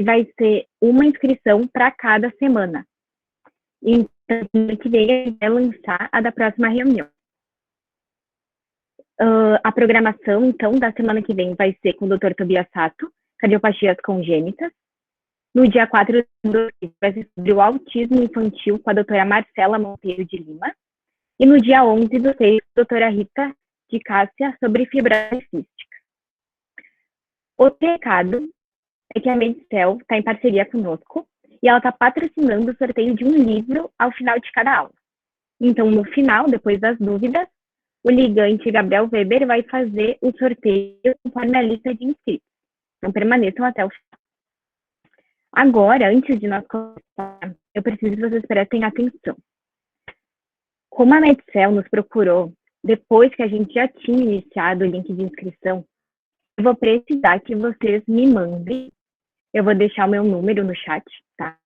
vai ser uma inscrição para cada semana. Então, semana que vem a gente vai lançar a da próxima reunião. A programação, então, da semana que vem vai ser com o Dr. Tobias Sato, cardiopatias congênitas. No dia 4 vai ser sobre o autismo infantil com a doutora Marcela Monteiro de Lima. E no dia 11 do 6, a doutora Rita de Cássia, sobre fibrose cística. O recado é que a Medicel está em parceria conosco e ela está patrocinando o sorteio de um livro ao final de cada aula. Então, no final, depois das dúvidas, o ligante Gabriel Weber vai fazer o sorteio conforme a lista de inscritos. Então, permaneçam até o final. Agora, antes de nós começar, eu preciso que vocês prestem atenção. Como a Medicel nos procurou, depois que a gente já tinha iniciado o link de inscrição, eu vou precisar que vocês me mandem, eu vou deixar o meu número no chat, tá?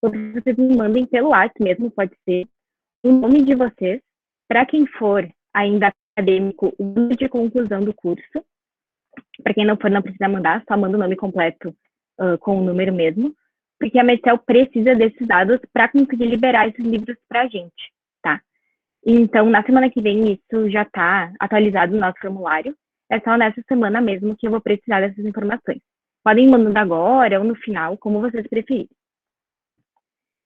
Vocês me mandem pelo WhatsApp mesmo, pode ser, o nome de vocês, para quem for ainda acadêmico, o número de conclusão do curso. Para quem não for, não precisa mandar, só manda o nome completo com o número mesmo, porque a Medicel precisa desses dados para conseguir liberar esses livros para a gente, tá? Então, na semana que vem, isso já está atualizado no nosso formulário. É só nessa semana mesmo que eu vou precisar dessas informações. Podem mandar agora ou no final, como vocês preferirem.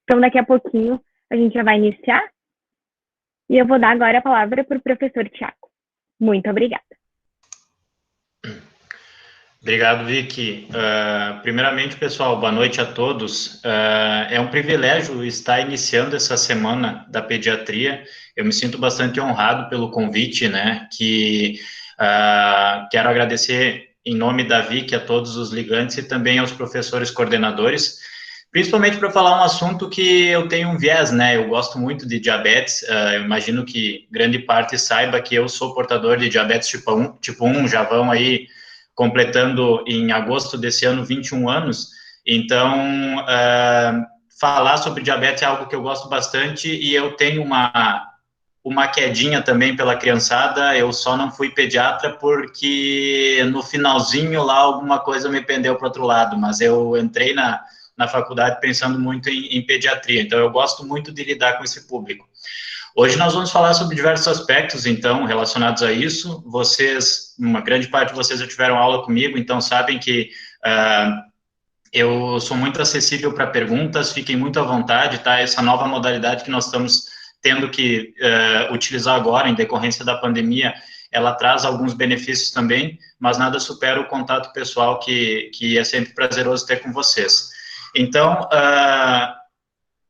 Então, daqui a pouquinho, a gente já vai iniciar. E eu vou dar agora a palavra para o professor Tiago. Muito obrigada. Obrigado, Vicky. Primeiramente, pessoal, boa noite a todos. É um privilégio estar iniciando essa semana da pediatria. Eu me sinto bastante honrado pelo convite, né? Quero agradecer em nome da Vicky a todos os ligantes e também aos professores coordenadores, principalmente para falar um assunto que eu tenho um viés, né? Eu gosto muito de diabetes. Eu imagino que grande parte saiba que eu sou portador de diabetes tipo 1, já vão aí completando em agosto desse ano 21 anos, então falar sobre diabetes é algo que eu gosto bastante e eu tenho uma quedinha também pela criançada. Eu só não fui pediatra porque no finalzinho lá alguma coisa me pendeu para o outro lado, mas eu entrei na faculdade pensando muito em pediatria, então eu gosto muito de lidar com esse público. Hoje nós vamos falar sobre diversos aspectos, então, relacionados a isso. Vocês, uma grande parte de vocês já tiveram aula comigo, então sabem que eu sou muito acessível para perguntas, fiquem muito à vontade, tá? Essa nova modalidade que nós estamos tendo que utilizar agora, em decorrência da pandemia, ela traz alguns benefícios também, mas nada supera o contato pessoal que é sempre prazeroso ter com vocês. Então,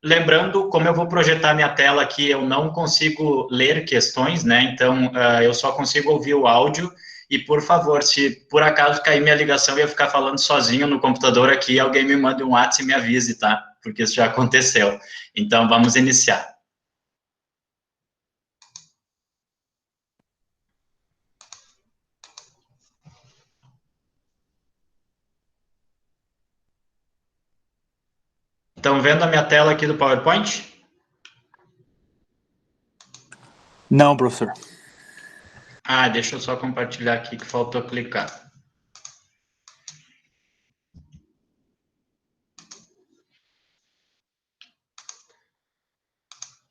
lembrando, como eu vou projetar minha tela aqui, eu não consigo ler questões, né? Então, eu só consigo ouvir o áudio. E, por favor, se por acaso cair minha ligação e eu ficar falando sozinho no computador aqui, alguém me mande um WhatsApp e me avise, tá? Porque isso já aconteceu. Então, vamos iniciar. Estão vendo a minha tela aqui do PowerPoint? Não, professor. Deixa eu só compartilhar aqui que faltou clicar.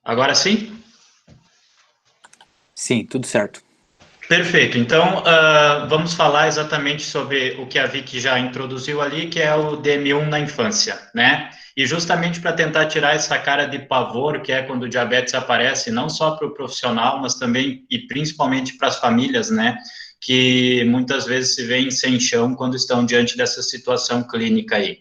Agora sim? Sim, tudo certo. Perfeito. Então, vamos falar exatamente sobre o que a Vicky já introduziu ali, que é o DM1 na infância, né? E justamente para tentar tirar essa cara de pavor, que é quando o diabetes aparece, não só para o profissional, mas também e principalmente para as famílias, né? Que muitas vezes se veem sem chão quando estão diante dessa situação clínica aí.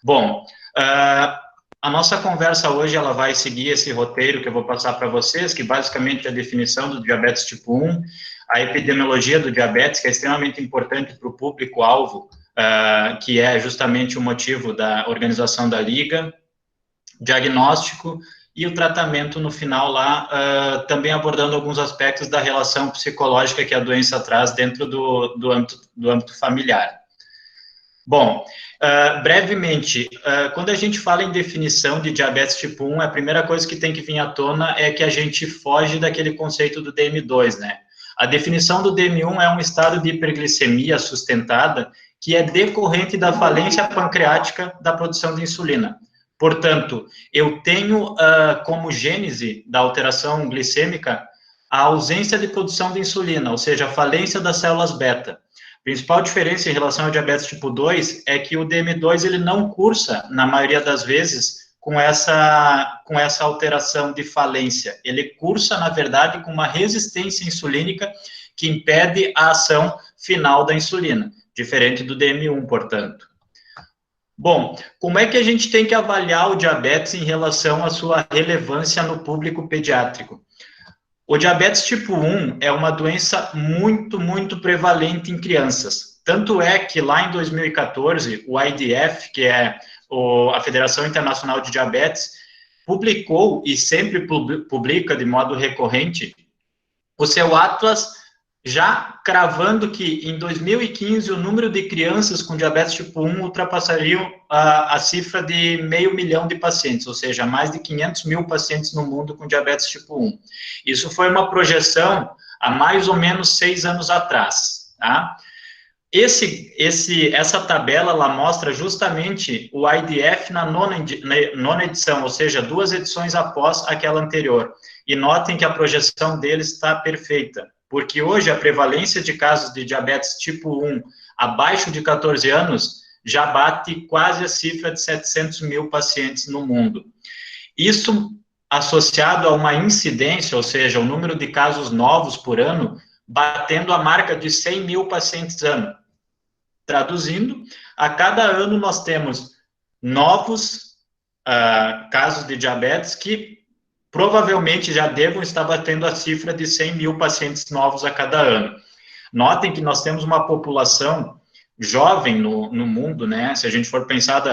Bom, a nossa conversa hoje, ela vai seguir esse roteiro que eu vou passar para vocês, que basicamente é a definição do diabetes tipo 1, a epidemiologia do diabetes, que é extremamente importante para o público-alvo, que é justamente o motivo da organização da Liga, diagnóstico e o tratamento no final lá, também abordando alguns aspectos da relação psicológica que a doença traz dentro do âmbito familiar. Bom, brevemente, quando a gente fala em definição de diabetes tipo 1, a primeira coisa que tem que vir à tona é que a gente foge daquele conceito do DM2, né? A definição do DM1 é um estado de hiperglicemia sustentada que é decorrente da falência pancreática da produção de insulina. Portanto, eu tenho como gênese da alteração glicêmica a ausência de produção de insulina, ou seja, a falência das células beta. A principal diferença em relação ao diabetes tipo 2 é que o DM2 ele não cursa, na maioria das vezes, com essa alteração de falência. Ele cursa, na verdade, com uma resistência insulínica que impede a ação final da insulina, diferente do DM1, portanto. Bom, como é que a gente tem que avaliar o diabetes em relação à sua relevância no público pediátrico? O diabetes tipo 1 é uma doença muito, muito prevalente em crianças. Tanto é que lá em 2014, o IDF, que é a Federação Internacional de Diabetes, publicou, e sempre publica de modo recorrente, o seu Atlas, já cravando que em 2015 o número de crianças com diabetes tipo 1 ultrapassariam a cifra de 500 mil de pacientes, ou seja, mais de 500 mil pacientes no mundo com diabetes tipo 1. Isso foi uma projeção há mais ou menos 6 anos atrás, tá? Essa tabela, ela mostra justamente o IDF na nona edição, ou seja, 2 edições após aquela anterior. E notem que a projeção deles está perfeita, porque hoje a prevalência de casos de diabetes tipo 1 abaixo de 14 anos já bate quase a cifra de 700 mil pacientes no mundo. Isso associado a uma incidência, ou seja, o número de casos novos por ano, batendo a marca de 100 mil pacientes ano. Traduzindo, a cada ano nós temos novos casos de diabetes que provavelmente já devam estar batendo a cifra de 100 mil pacientes novos a cada ano. Notem que nós temos uma população jovem no mundo, né? Se a gente for pensar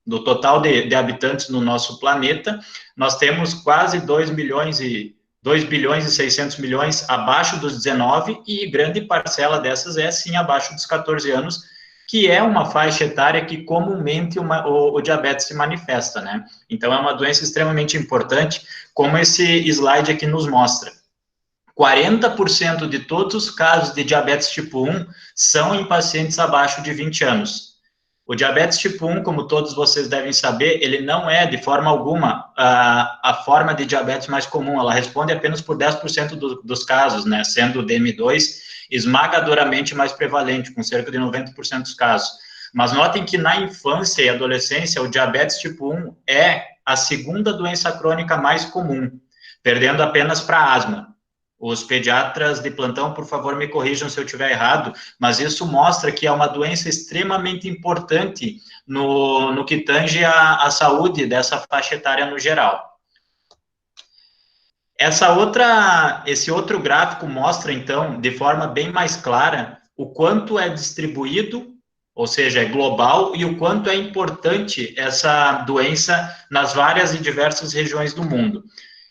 do total de habitantes no nosso planeta, nós temos quase 2 bilhões e 600 milhões abaixo dos 19, e grande parcela dessas é, sim, abaixo dos 14 anos, que é uma faixa etária que comumente o diabetes se manifesta, né? Então, é uma doença extremamente importante, como esse slide aqui nos mostra. 40% de todos os casos de diabetes tipo 1 são em pacientes abaixo de 20 anos. O diabetes tipo 1, como todos vocês devem saber, ele não é, de forma alguma, a forma de diabetes mais comum, ela responde apenas por 10% dos casos, né, sendo o DM2 esmagadoramente mais prevalente, com cerca de 90% dos casos. Mas notem que na infância e adolescência, o diabetes tipo 1 é a segunda doença crônica mais comum, perdendo apenas para a asma. Os pediatras de plantão, por favor, me corrijam se eu estiver errado, mas isso mostra que é uma doença extremamente importante no que tange a saúde dessa faixa etária no geral. Esse outro gráfico mostra, então, de forma bem mais clara, o quanto é distribuído, ou seja, é global, e o quanto é importante essa doença nas várias e diversas regiões do mundo.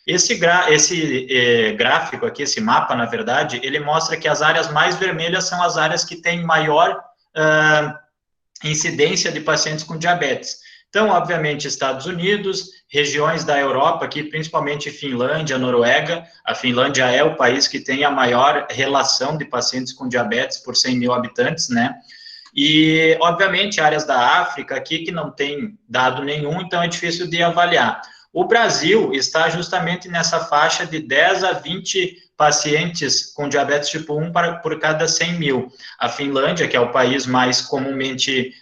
Esse gráfico aqui, esse mapa, na verdade, ele mostra que as áreas mais vermelhas são as áreas que têm maior incidência de pacientes com diabetes. Então, obviamente, Estados Unidos, regiões da Europa, aqui principalmente Finlândia, Noruega. A Finlândia é o país que tem a maior relação de pacientes com diabetes por 100 mil habitantes, né? E, obviamente, áreas da África aqui que não tem dado nenhum, então é difícil de avaliar. O Brasil está justamente nessa faixa de 10 a 20 pacientes com diabetes tipo 1 por cada 100 mil. A Finlândia, que é o país mais comumente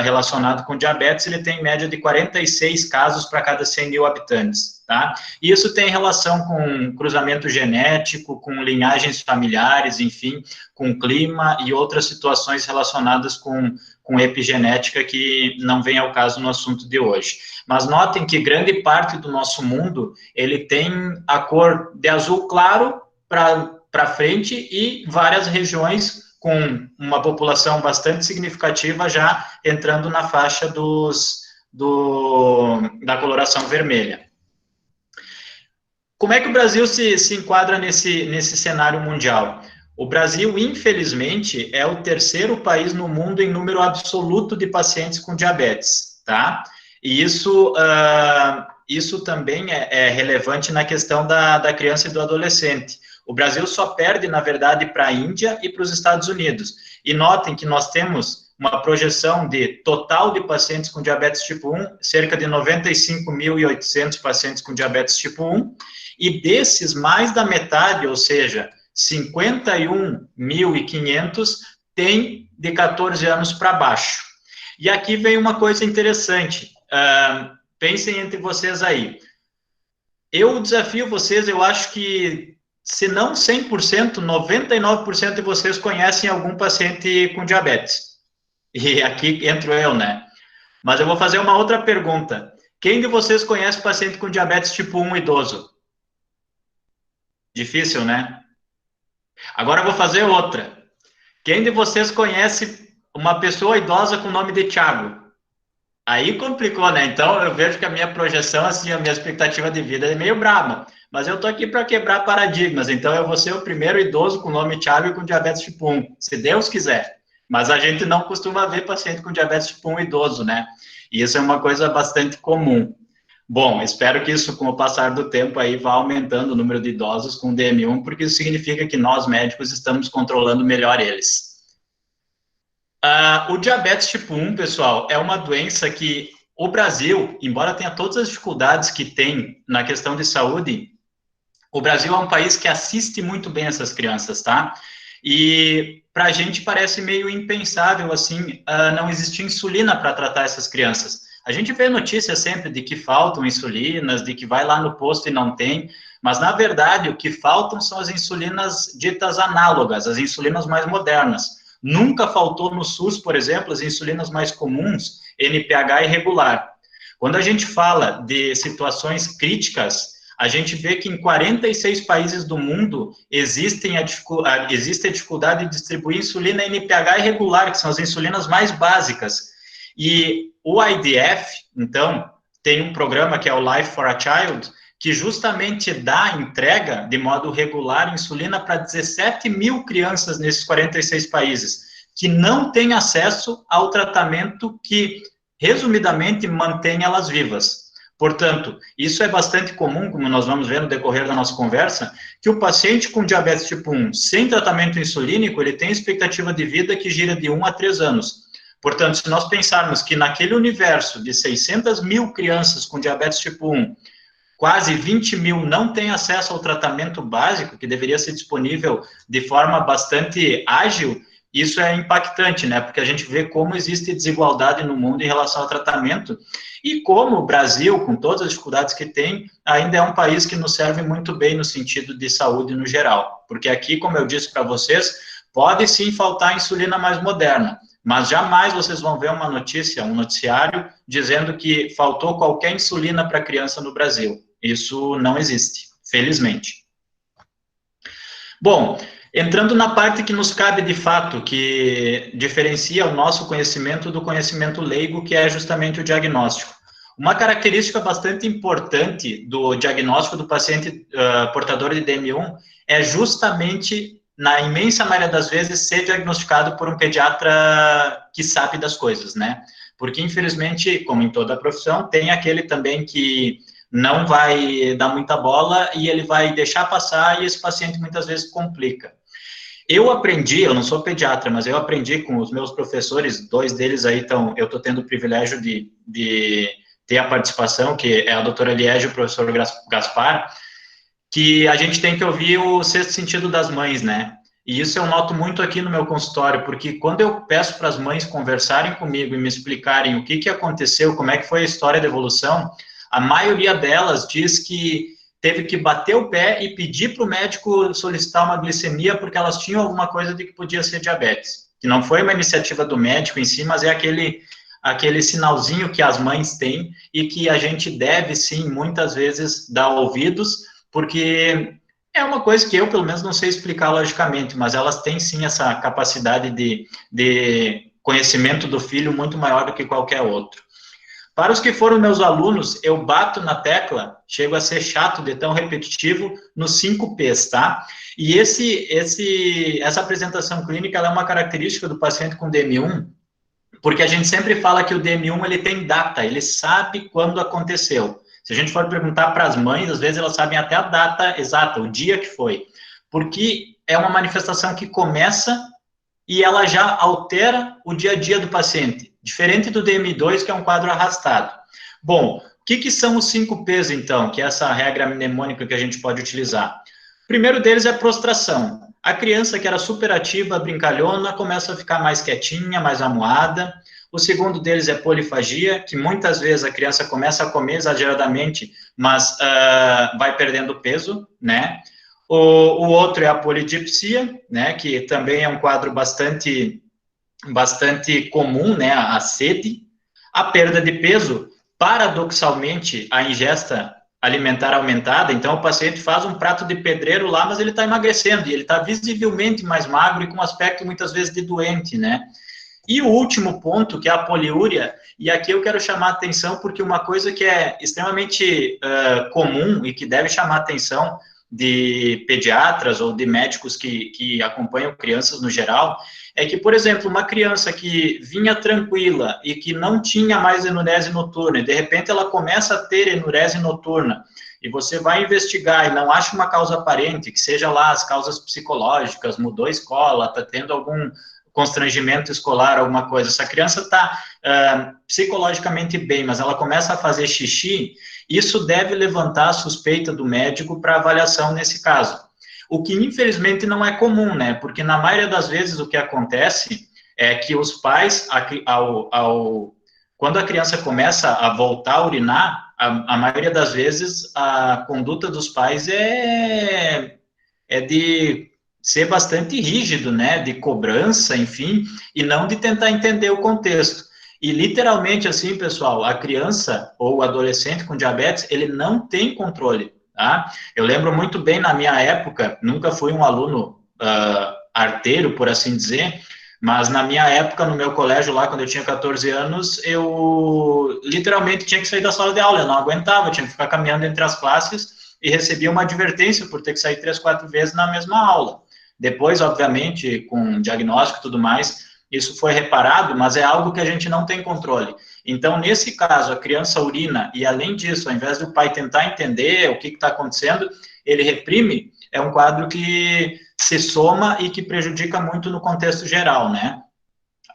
relacionado com diabetes, ele tem média de 46 casos para cada 100 mil habitantes, tá? E isso tem relação com cruzamento genético, com linhagens familiares, enfim, com clima e outras situações relacionadas com epigenética que não vem ao caso no assunto de hoje. Mas notem que grande parte do nosso mundo, ele tem a cor de azul claro para frente e várias regiões com uma população bastante significativa já entrando na faixa da coloração vermelha. Como é que o Brasil se enquadra nesse cenário mundial? O Brasil, infelizmente, é o terceiro país no mundo em número absoluto de pacientes com diabetes, tá? E isso também é relevante na questão da criança e do adolescente. O Brasil só perde, na verdade, para a Índia e para os Estados Unidos. E notem que nós temos uma projeção de total de pacientes com diabetes tipo 1, cerca de 95.800 pacientes com diabetes tipo 1, e desses, mais da metade, ou seja, 51.500, tem de 14 anos para baixo. E aqui vem uma coisa interessante, pensem entre vocês aí. Eu desafio vocês, eu acho que, se não 100%, 99% de vocês conhecem algum paciente com diabetes. E aqui entro eu, né? Mas eu vou fazer uma outra pergunta. Quem de vocês conhece paciente com diabetes tipo 1 idoso? Difícil, né? Agora eu vou fazer outra. Quem de vocês conhece uma pessoa idosa com o nome de Thiago? Aí complicou, né? Então, eu vejo que a minha projeção, assim, a minha expectativa de vida é meio braba. Mas eu tô aqui para quebrar paradigmas. Então, eu vou ser o primeiro idoso com o nome Thiago e com diabetes tipo 1, se Deus quiser. Mas a gente não costuma ver paciente com diabetes tipo 1 idoso, né? E isso é uma coisa bastante comum. Bom, espero que isso, com o passar do tempo, aí vá aumentando o número de idosos com DM1, porque isso significa que nós, médicos, estamos controlando melhor eles. O diabetes tipo 1, pessoal, é uma doença que o Brasil, embora tenha todas as dificuldades que tem na questão de saúde, o Brasil é um país que assiste muito bem essas crianças, tá? E para a gente parece meio impensável, assim, não existir insulina para tratar essas crianças. A gente vê notícias sempre de que faltam insulinas, de que vai lá no posto e não tem, mas, na verdade, o que faltam são as insulinas ditas análogas, as insulinas mais modernas. Nunca faltou no SUS, por exemplo, as insulinas mais comuns, NPH irregular. Quando a gente fala de situações críticas, a gente vê que em 46 países do mundo existe a dificuldade de distribuir insulina NPH irregular, que são as insulinas mais básicas. E o IDF, então, tem um programa que é o Life for a Child, que justamente dá entrega de modo regular insulina para 17 mil crianças nesses 46 países, que não têm acesso ao tratamento que, resumidamente, mantém elas vivas. Portanto, isso é bastante comum, como nós vamos ver no decorrer da nossa conversa, que o paciente com diabetes tipo 1, sem tratamento insulínico, ele tem expectativa de vida que gira de 1 a 3 anos. Portanto, se nós pensarmos que naquele universo de 600 mil crianças com diabetes tipo 1, quase 20 mil não têm acesso ao tratamento básico, que deveria ser disponível de forma bastante ágil, isso é impactante, né? Porque a gente vê como existe desigualdade no mundo em relação ao tratamento e como o Brasil, com todas as dificuldades que tem, ainda é um país que nos serve muito bem no sentido de saúde no geral. Porque aqui, como eu disse para vocês, pode sim faltar insulina mais moderna, mas jamais vocês vão ver uma notícia, um noticiário, dizendo que faltou qualquer insulina para criança no Brasil. Isso não existe, felizmente. Bom, entrando na parte que nos cabe de fato, que diferencia o nosso conhecimento do conhecimento leigo, que é justamente o diagnóstico. Uma característica bastante importante do diagnóstico do paciente portador de DM1 é justamente, na imensa maioria das vezes, ser diagnosticado por um pediatra que sabe das coisas, né? Porque, infelizmente, como em toda a profissão, tem aquele também que não vai dar muita bola e ele vai deixar passar e esse paciente muitas vezes complica. Eu aprendi, eu não sou pediatra, mas eu aprendi com os meus professores, 2 deles aí eu estou tendo o privilégio de ter a participação, que é a doutora Liege e o professor Gaspar, que a gente tem que ouvir o sexto sentido das mães, né? E isso eu noto muito aqui no meu consultório, porque quando eu peço para as mães conversarem comigo e me explicarem o que aconteceu, como é que foi a história da evolução, a maioria delas diz que teve que bater o pé e pedir para o médico solicitar uma glicemia porque elas tinham alguma coisa de que podia ser diabetes. Que não foi uma iniciativa do médico em si, mas é aquele sinalzinho que as mães têm e que a gente deve, sim, muitas vezes dar ouvidos, porque é uma coisa que eu, pelo menos, não sei explicar logicamente, mas elas têm, sim, essa capacidade de conhecimento do filho muito maior do que qualquer outro. Para os que foram meus alunos, eu bato na tecla, chego a ser chato de tão repetitivo, nos 5 P's, tá? E essa apresentação clínica ela é uma característica do paciente com DM1, porque a gente sempre fala que o DM1 ele tem data, ele sabe quando aconteceu. Se a gente for perguntar para as mães, às vezes elas sabem até a data exata, o dia que foi, porque é uma manifestação que começa e ela já altera o dia a dia do paciente, diferente do DMI2, que é um quadro arrastado. Bom, o que são os 5 Ps, então, que é essa regra mnemônica que a gente pode utilizar? O primeiro deles é prostração. A criança que era super ativa, brincalhona, começa a ficar mais quietinha, mais amuada. O segundo deles é polifagia, que muitas vezes a criança começa a comer exageradamente, mas vai perdendo peso, né? O outro é a polidipsia, né, que também é um quadro bastante comum, né, a sede. A perda de peso, paradoxalmente, a ingesta alimentar aumentada, então o paciente faz um prato de pedreiro lá, mas ele está emagrecendo, e ele está visivelmente mais magro e com um aspecto muitas vezes de doente, né? E o último ponto, que é a poliúria, e aqui eu quero chamar a atenção porque uma coisa que é extremamente comum e que deve chamar a atenção de pediatras ou de médicos que acompanham crianças no geral, é que, por exemplo, uma criança que vinha tranquila e que não tinha mais enurese noturna, e de repente ela começa a ter enurese noturna, e você vai investigar e não acha uma causa aparente, que seja lá as causas psicológicas, mudou a escola, está tendo algum constrangimento escolar, alguma coisa, essa criança está psicologicamente bem, mas ela começa a fazer xixi, isso deve levantar a suspeita do médico para avaliação nesse caso. O que, infelizmente, não é comum, né? Porque, na maioria das vezes, o que acontece é que os pais, quando a criança começa a voltar a urinar, a maioria das vezes, a conduta dos pais é de ser bastante rígido, né? De cobrança, enfim, e não de tentar entender o contexto. E, literalmente, assim, pessoal, a criança ou o adolescente com diabetes, ele não tem controle. Tá? Eu lembro muito bem, na minha época, nunca fui um aluno arteiro, por assim dizer, mas na minha época, no meu colégio lá, quando eu tinha 14 anos, eu literalmente tinha que sair da sala de aula, eu não aguentava, eu tinha que ficar caminhando entre as classes e recebia uma advertência por ter que sair 3, 4 vezes na mesma aula. Depois, obviamente, com diagnóstico e tudo mais, isso foi reparado, mas é algo que a gente não tem controle. Então, nesse caso, a criança urina e, além disso, ao invés do pai tentar entender o que está acontecendo, ele reprime, é um quadro que se soma e que prejudica muito no contexto geral, né?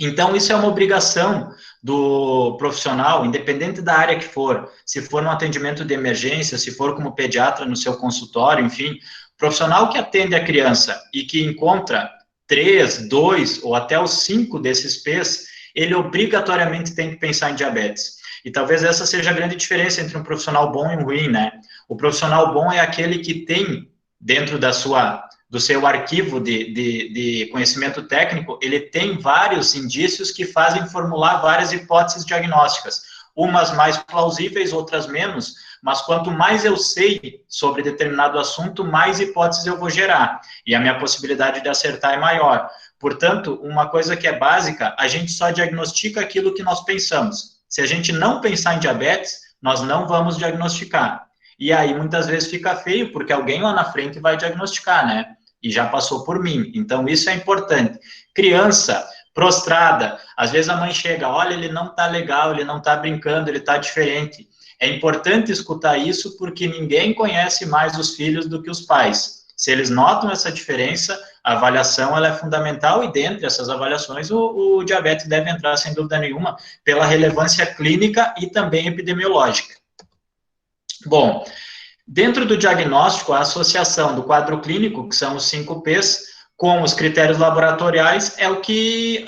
Então, isso é uma obrigação do profissional, independente da área que for, se for no atendimento de emergência, se for como pediatra no seu consultório, enfim, profissional que atende a criança e que encontra 3, 2 ou até os 5 desses P's, ele obrigatoriamente tem que pensar em diabetes. E talvez essa seja a grande diferença entre um profissional bom e um ruim, né? O profissional bom é aquele que tem, dentro do seu arquivo de conhecimento técnico, ele tem vários indícios que fazem formular várias hipóteses diagnósticas, umas mais plausíveis, outras menos, mas quanto mais eu sei sobre determinado assunto, mais hipóteses eu vou gerar, e a minha possibilidade de acertar é maior. Portanto, uma coisa que é básica, a gente só diagnostica aquilo que nós pensamos. Se a gente não pensar em diabetes, nós não vamos diagnosticar. E aí, muitas vezes, fica feio, porque alguém lá na frente vai diagnosticar, né? E já passou por mim. Então, isso é importante. Criança prostrada, às vezes a mãe chega, olha, ele não tá legal, ele não tá brincando, ele tá diferente. É importante escutar isso, porque ninguém conhece mais os filhos do que os pais. Se eles notam essa diferença, a avaliação ela é fundamental, e dentre essas avaliações, o diabetes deve entrar, sem dúvida nenhuma, pela relevância clínica e também epidemiológica. Bom, dentro do diagnóstico, a associação do quadro clínico, que são os 5 P's, com os critérios laboratoriais, é o que,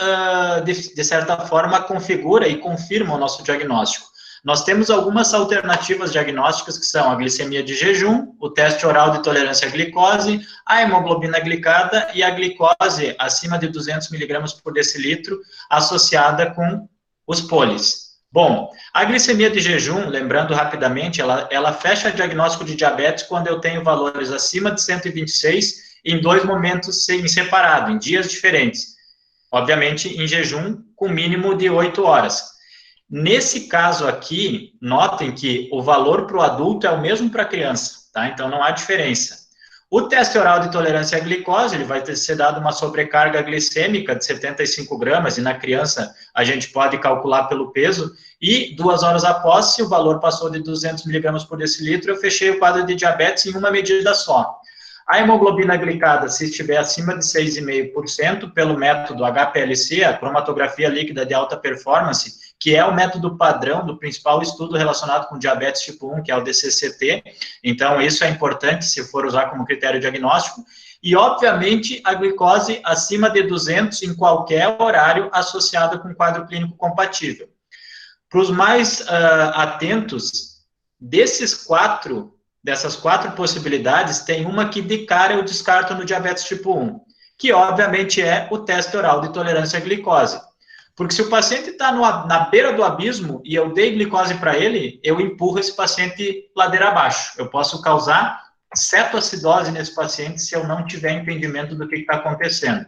de certa forma, configura e confirma o nosso diagnóstico. Nós temos algumas alternativas diagnósticas, que são a glicemia de jejum, o teste oral de tolerância à glicose, a hemoglobina glicada e a glicose acima de 200 mg por decilitro, associada com os polis. Bom, a glicemia de jejum, lembrando rapidamente, ela fecha diagnóstico de diabetes quando eu tenho valores acima de 126 em 2 momentos em separado, em dias diferentes. Obviamente, em jejum, com mínimo de 8 horas. Nesse caso aqui, notem que o valor para o adulto é o mesmo para a criança, tá? Então, não há diferença. O teste oral de tolerância à glicose, ele vai ser dado uma sobrecarga glicêmica de 75 gramas, e na criança a gente pode calcular pelo peso, e 2 horas após, se o valor passou de 200 miligramas por decilitro, eu fechei o quadro de diabetes em uma medida só. A hemoglobina glicada, se estiver acima de 6,5%, pelo método HPLC, a cromatografia líquida de alta performance, que é o método padrão do principal estudo relacionado com diabetes tipo 1, que é o DCCT. Então, isso é importante se for usar como critério diagnóstico. E, obviamente, a glicose acima de 200 em qualquer horário associada com quadro clínico compatível. Para os mais atentos, dessas quatro possibilidades, tem uma que de cara eu descarto no diabetes tipo 1, que obviamente é o teste oral de tolerância à glicose. Porque se o paciente está na beira do abismo e eu dei glicose para ele, eu empurro esse paciente ladeira abaixo. Eu posso causar cetoacidose nesse paciente se eu não tiver entendimento do que está acontecendo.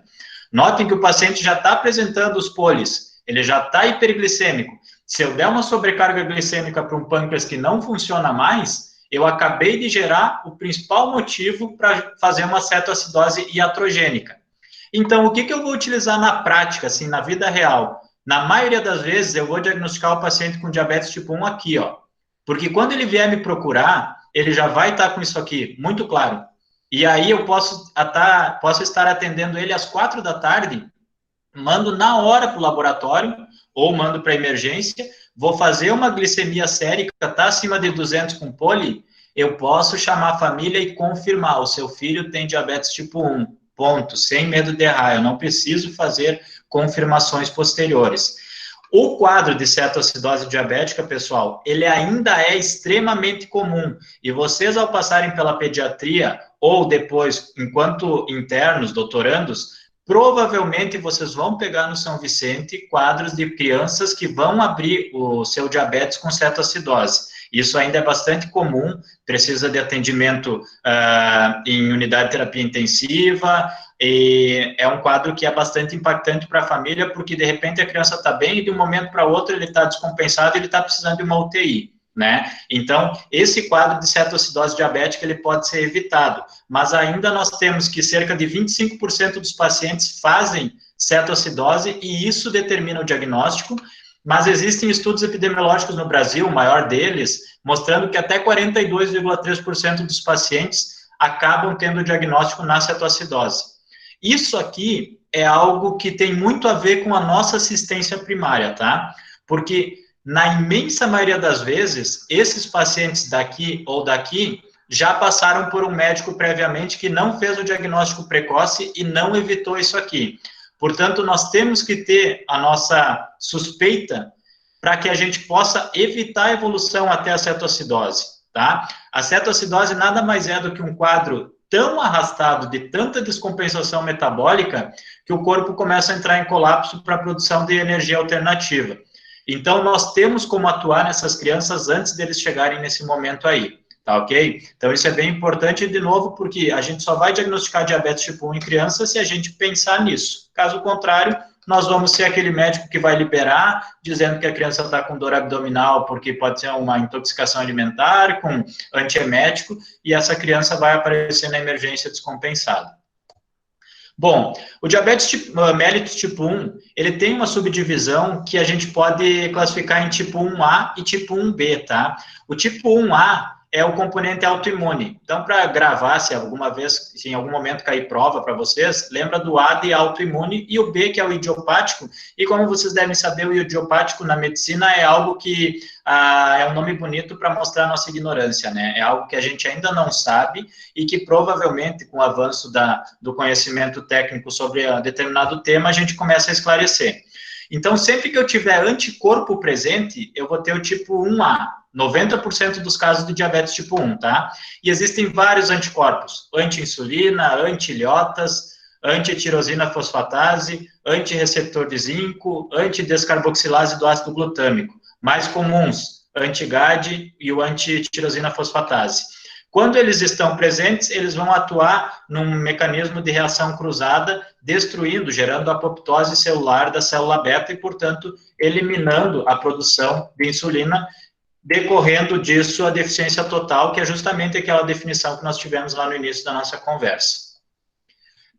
Notem que o paciente já está apresentando os polis, ele já está hiperglicêmico. Se eu der uma sobrecarga glicêmica para um pâncreas que não funciona mais, eu acabei de gerar o principal motivo para fazer uma cetoacidose iatrogênica. Então, o que eu vou utilizar na prática, assim, na vida real? Na maioria das vezes, eu vou diagnosticar o paciente com diabetes tipo 1 aqui, ó. Porque quando ele vier me procurar, ele já vai estar com isso aqui, muito claro. E aí eu posso estar atendendo ele às 4 da tarde, mando na hora para o laboratório, ou mando para a emergência, vou fazer uma glicemia sérica, está acima de 200 com poli, eu posso chamar a família e confirmar, o seu filho tem diabetes tipo 1, ponto, sem medo de errar, eu não preciso fazer confirmações posteriores. O quadro de cetoacidose diabética, pessoal, ele ainda é extremamente comum, e vocês ao passarem pela pediatria, ou depois, enquanto internos, doutorandos, provavelmente vocês vão pegar no São Vicente quadros de crianças que vão abrir o seu diabetes com cetoacidose. Isso ainda é bastante comum, precisa de atendimento em unidade de terapia intensiva, e é um quadro que é bastante impactante para a família, porque de repente a criança está bem e de um momento para outro ele está descompensado e ele está precisando de uma UTI. Né? Então, esse quadro de cetoacidose diabética, ele pode ser evitado, mas ainda nós temos que cerca de 25% dos pacientes fazem cetoacidose e isso determina o diagnóstico, mas existem estudos epidemiológicos no Brasil, o maior deles, mostrando que até 42,3% dos pacientes acabam tendo o diagnóstico na cetoacidose. Isso aqui é algo que tem muito a ver com a nossa assistência primária, tá? Porque na imensa maioria das vezes, esses pacientes daqui ou daqui já passaram por um médico previamente que não fez o diagnóstico precoce e não evitou isso aqui. Portanto, nós temos que ter a nossa suspeita para que a gente possa evitar a evolução até a cetoacidose, tá? A cetoacidose nada mais é do que um quadro tão arrastado de tanta descompensação metabólica que o corpo começa a entrar em colapso para a produção de energia alternativa. Então, nós temos como atuar nessas crianças antes deles chegarem nesse momento aí, tá ok? Então, isso é bem importante, de novo, porque a gente só vai diagnosticar diabetes tipo 1 em criança se a gente pensar nisso. Caso contrário, nós vamos ser aquele médico que vai liberar, dizendo que a criança está com dor abdominal porque pode ser uma intoxicação alimentar, com antiemético, e essa criança vai aparecer na emergência descompensada. Bom, o diabetes mellitus tipo 1, ele tem uma subdivisão que a gente pode classificar em tipo 1A e tipo 1B, tá? O tipo 1A é o componente autoimune. Então, para gravar, se em algum momento cair prova para vocês, lembra do A de autoimune e o B, que é o idiopático. E como vocês devem saber, o idiopático na medicina é algo que é um nome bonito para mostrar a nossa ignorância, né? É algo que a gente ainda não sabe e que provavelmente, com o avanço do conhecimento técnico sobre determinado tema, a gente começa a esclarecer. Então, sempre que eu tiver anticorpo presente, eu vou ter o tipo 1A. 90% dos casos de diabetes tipo 1, tá? E existem vários anticorpos, anti-insulina, anti-ilhotas, anti-tirosina fosfatase, anti-receptor de zinco, anti-descarboxilase do ácido glutâmico. Mais comuns, anti-GAD e o anti-tirosina fosfatase. Quando eles estão presentes, eles vão atuar num mecanismo de reação cruzada, destruindo, gerando apoptose celular da célula beta e, portanto, eliminando a produção de insulina, decorrendo disso a deficiência total, que é justamente aquela definição que nós tivemos lá no início da nossa conversa.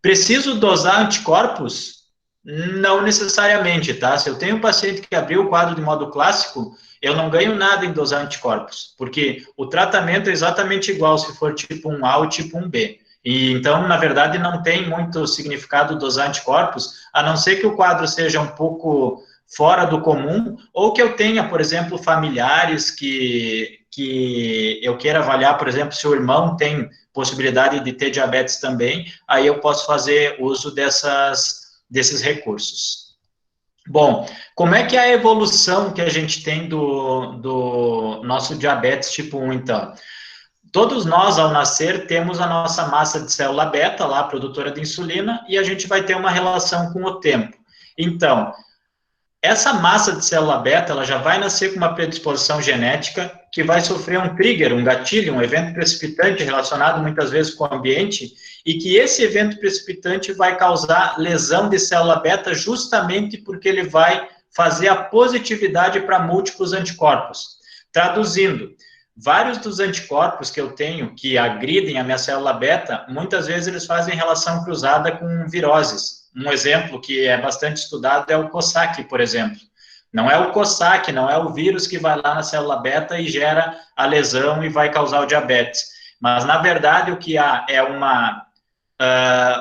Preciso dosar anticorpos? Não necessariamente, tá? Se eu tenho um paciente que abriu o quadro de modo clássico, eu não ganho nada em dosar anticorpos, porque o tratamento é exatamente igual se for tipo 1A ou tipo 1B. E então, na verdade, não tem muito significado dosar anticorpos, a não ser que o quadro seja um pouco fora do comum, ou que eu tenha, por exemplo, familiares que eu queira avaliar, por exemplo, se o irmão tem possibilidade de ter diabetes também, aí eu posso fazer uso desses recursos. Bom, como é que é a evolução que a gente tem do nosso diabetes tipo 1, então? Todos nós, ao nascer, temos a nossa massa de célula beta, lá, produtora de insulina, e a gente vai ter uma relação com o tempo. Então, essa massa de célula beta, ela já vai nascer com uma predisposição genética que vai sofrer um trigger, um gatilho, um evento precipitante relacionado muitas vezes com o ambiente, e que esse evento precipitante vai causar lesão de célula beta justamente porque ele vai fazer a positividade para múltiplos anticorpos. Traduzindo, vários dos anticorpos que eu tenho que agridem a minha célula beta, muitas vezes eles fazem relação cruzada com viroses. Um exemplo que é bastante estudado é o Cosac, por exemplo. Não é o Cosac, não é o vírus que vai lá na célula beta e gera a lesão e vai causar o diabetes. Mas, na verdade, o que há é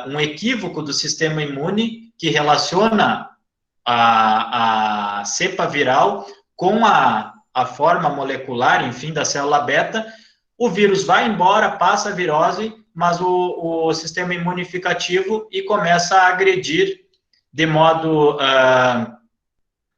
um equívoco do sistema imune que relaciona a cepa viral com a forma molecular, enfim, da célula beta. O vírus vai embora, passa a virose, mas o sistema imunificativo e começa a agredir de modo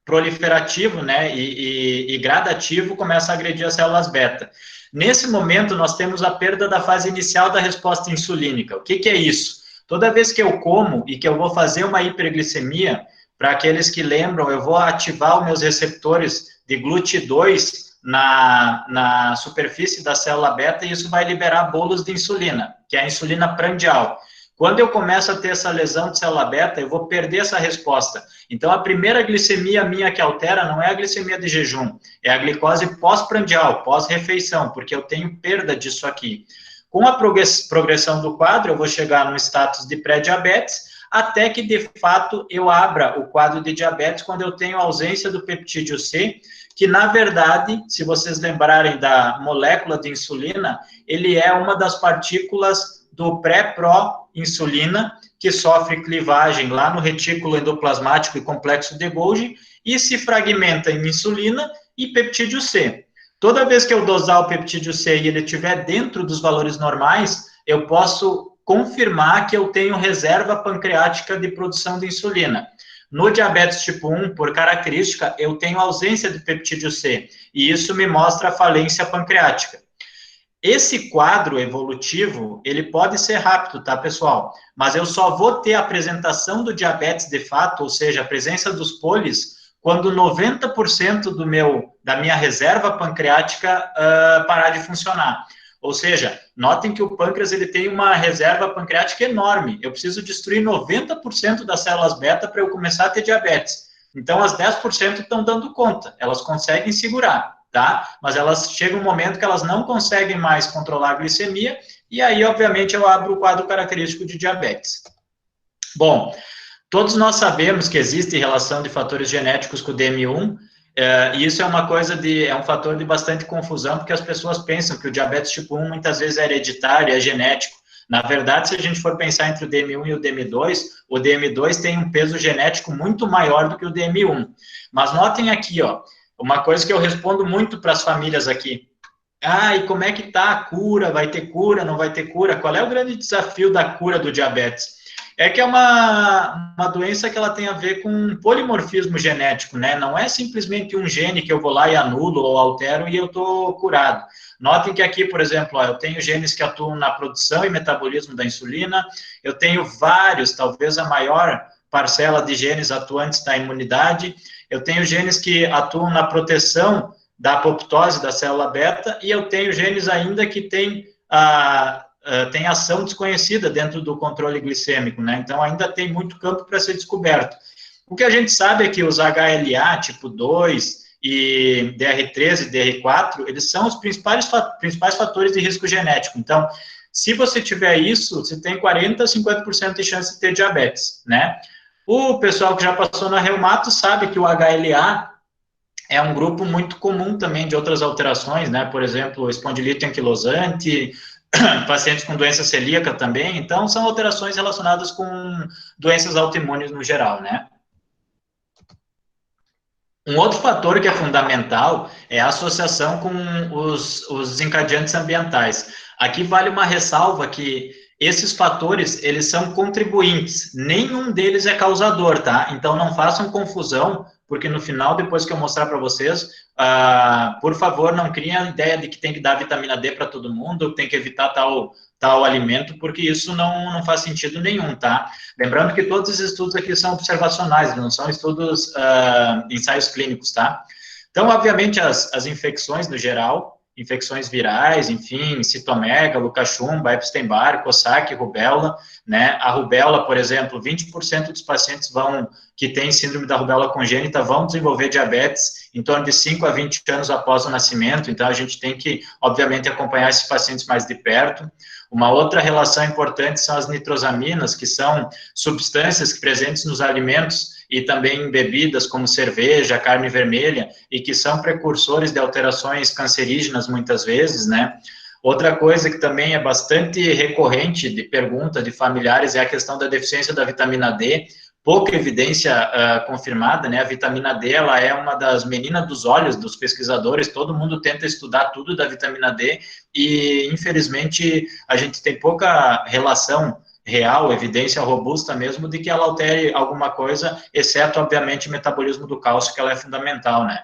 proliferativo, né, e gradativo, começa a agredir as células beta. Nesse momento, nós temos a perda da fase inicial da resposta insulínica. O que é isso? Toda vez que eu como e que eu vou fazer uma hiperglicemia, para aqueles que lembram, eu vou ativar os meus receptores de GLUT2 na superfície da célula beta, e isso vai liberar bolos de insulina, que é a insulina prandial. Quando eu começo a ter essa lesão de célula beta, eu vou perder essa resposta. Então, a primeira glicemia minha que altera não é a glicemia de jejum, é a glicose pós-prandial, pós-refeição, porque eu tenho perda disso aqui. Com a progressão do quadro, eu vou chegar num status de pré-diabetes, até que, de fato, eu abra o quadro de diabetes quando eu tenho ausência do peptídeo C, que, na verdade, se vocês lembrarem da molécula de insulina, ele é uma das partículas do pré-pró-insulina, que sofre clivagem lá no retículo endoplasmático e complexo de Golgi, e se fragmenta em insulina e peptídeo C. Toda vez que eu dosar o peptídeo C e ele estiver dentro dos valores normais, eu posso confirmar que eu tenho reserva pancreática de produção de insulina. No diabetes tipo 1, por característica, eu tenho ausência de peptídeo C, e isso me mostra a falência pancreática. Esse quadro evolutivo, ele pode ser rápido, tá, pessoal? Mas eu só vou ter a apresentação do diabetes de fato, ou seja, a presença dos polis, quando 90% da minha reserva pancreática parar de funcionar. Ou seja, notem que o pâncreas ele tem uma reserva pancreática enorme. Eu preciso destruir 90% das células beta para eu começar a ter diabetes. Então, as 10% estão dando conta. Elas conseguem segurar, tá? Mas elas chegam um momento que elas não conseguem mais controlar a glicemia, e aí, obviamente, eu abro o quadro característico de diabetes. Bom, todos nós sabemos que existe relação de fatores genéticos com o DM1, e isso é uma coisa é um fator de bastante confusão, porque as pessoas pensam que o diabetes tipo 1 muitas vezes é hereditário, é genético. Na verdade, se a gente for pensar entre o DM1 e o DM2 tem um peso genético muito maior do que o DM1. Mas notem aqui, ó, uma coisa que eu respondo muito para as famílias aqui. Ah, e como é que tá a cura? Vai ter cura, não vai ter cura? Qual é o grande desafio da cura do diabetes? É que é uma doença que ela tem a ver com polimorfismo genético, né? Não é simplesmente um gene que eu vou lá e anulo ou altero e eu estou curado. Notem que aqui, por exemplo, ó, eu tenho genes que atuam na produção e metabolismo da insulina, eu tenho vários, talvez a maior parcela de genes atuantes da imunidade, eu tenho genes que atuam na proteção da apoptose da célula beta, e eu tenho genes ainda que têm tem ação desconhecida dentro do controle glicêmico, né? Então, ainda tem muito campo para ser descoberto. O que a gente sabe é que os HLA tipo 2 e DR13 e DR4, eles são os principais fatores de risco genético. Então, se você tiver isso, você tem 40% a 50% de chance de ter diabetes, né? O pessoal que já passou na reumato sabe que o HLA é um grupo muito comum também de outras alterações, né? Por exemplo, espondilite anquilosante, pacientes com doença celíaca também, então são alterações relacionadas com doenças autoimunes no geral, né? Um outro fator que é fundamental é a associação com os desencadeantes ambientais. Aqui vale uma ressalva que esses fatores, eles são contribuintes, nenhum deles é causador, tá? Então, não façam confusão, porque no final, depois que eu mostrar para vocês, por favor, não criem a ideia de que tem que dar vitamina D para todo mundo, tem que evitar tal alimento, porque isso não faz sentido nenhum, tá? Lembrando que todos os estudos aqui são observacionais, não são estudos, ensaios clínicos, tá? Então, obviamente, as infecções no geral, infecções virais, enfim, citomegalo, cachumba, Epstein-Barr, Coxsackie, rubéola, né? A rubéola, por exemplo, 20% dos pacientes que têm síndrome da rubéola congênita vão desenvolver diabetes em torno de 5 a 20 anos após o nascimento, então a gente tem que, obviamente, acompanhar esses pacientes mais de perto. Uma outra relação importante são as nitrosaminas, que são substâncias presentes nos alimentos e também em bebidas como cerveja, carne vermelha, e que são precursores de alterações cancerígenas muitas vezes, né? Outra coisa que também é bastante recorrente de pergunta de familiares é a questão da deficiência da vitamina D, pouca evidência confirmada, né? A vitamina D, ela é uma das meninas dos olhos dos pesquisadores, todo mundo tenta estudar tudo da vitamina D e, infelizmente, a gente tem pouca relação real, evidência robusta mesmo, de que ela altere alguma coisa, exceto, obviamente, o metabolismo do cálcio, que ela é fundamental, né?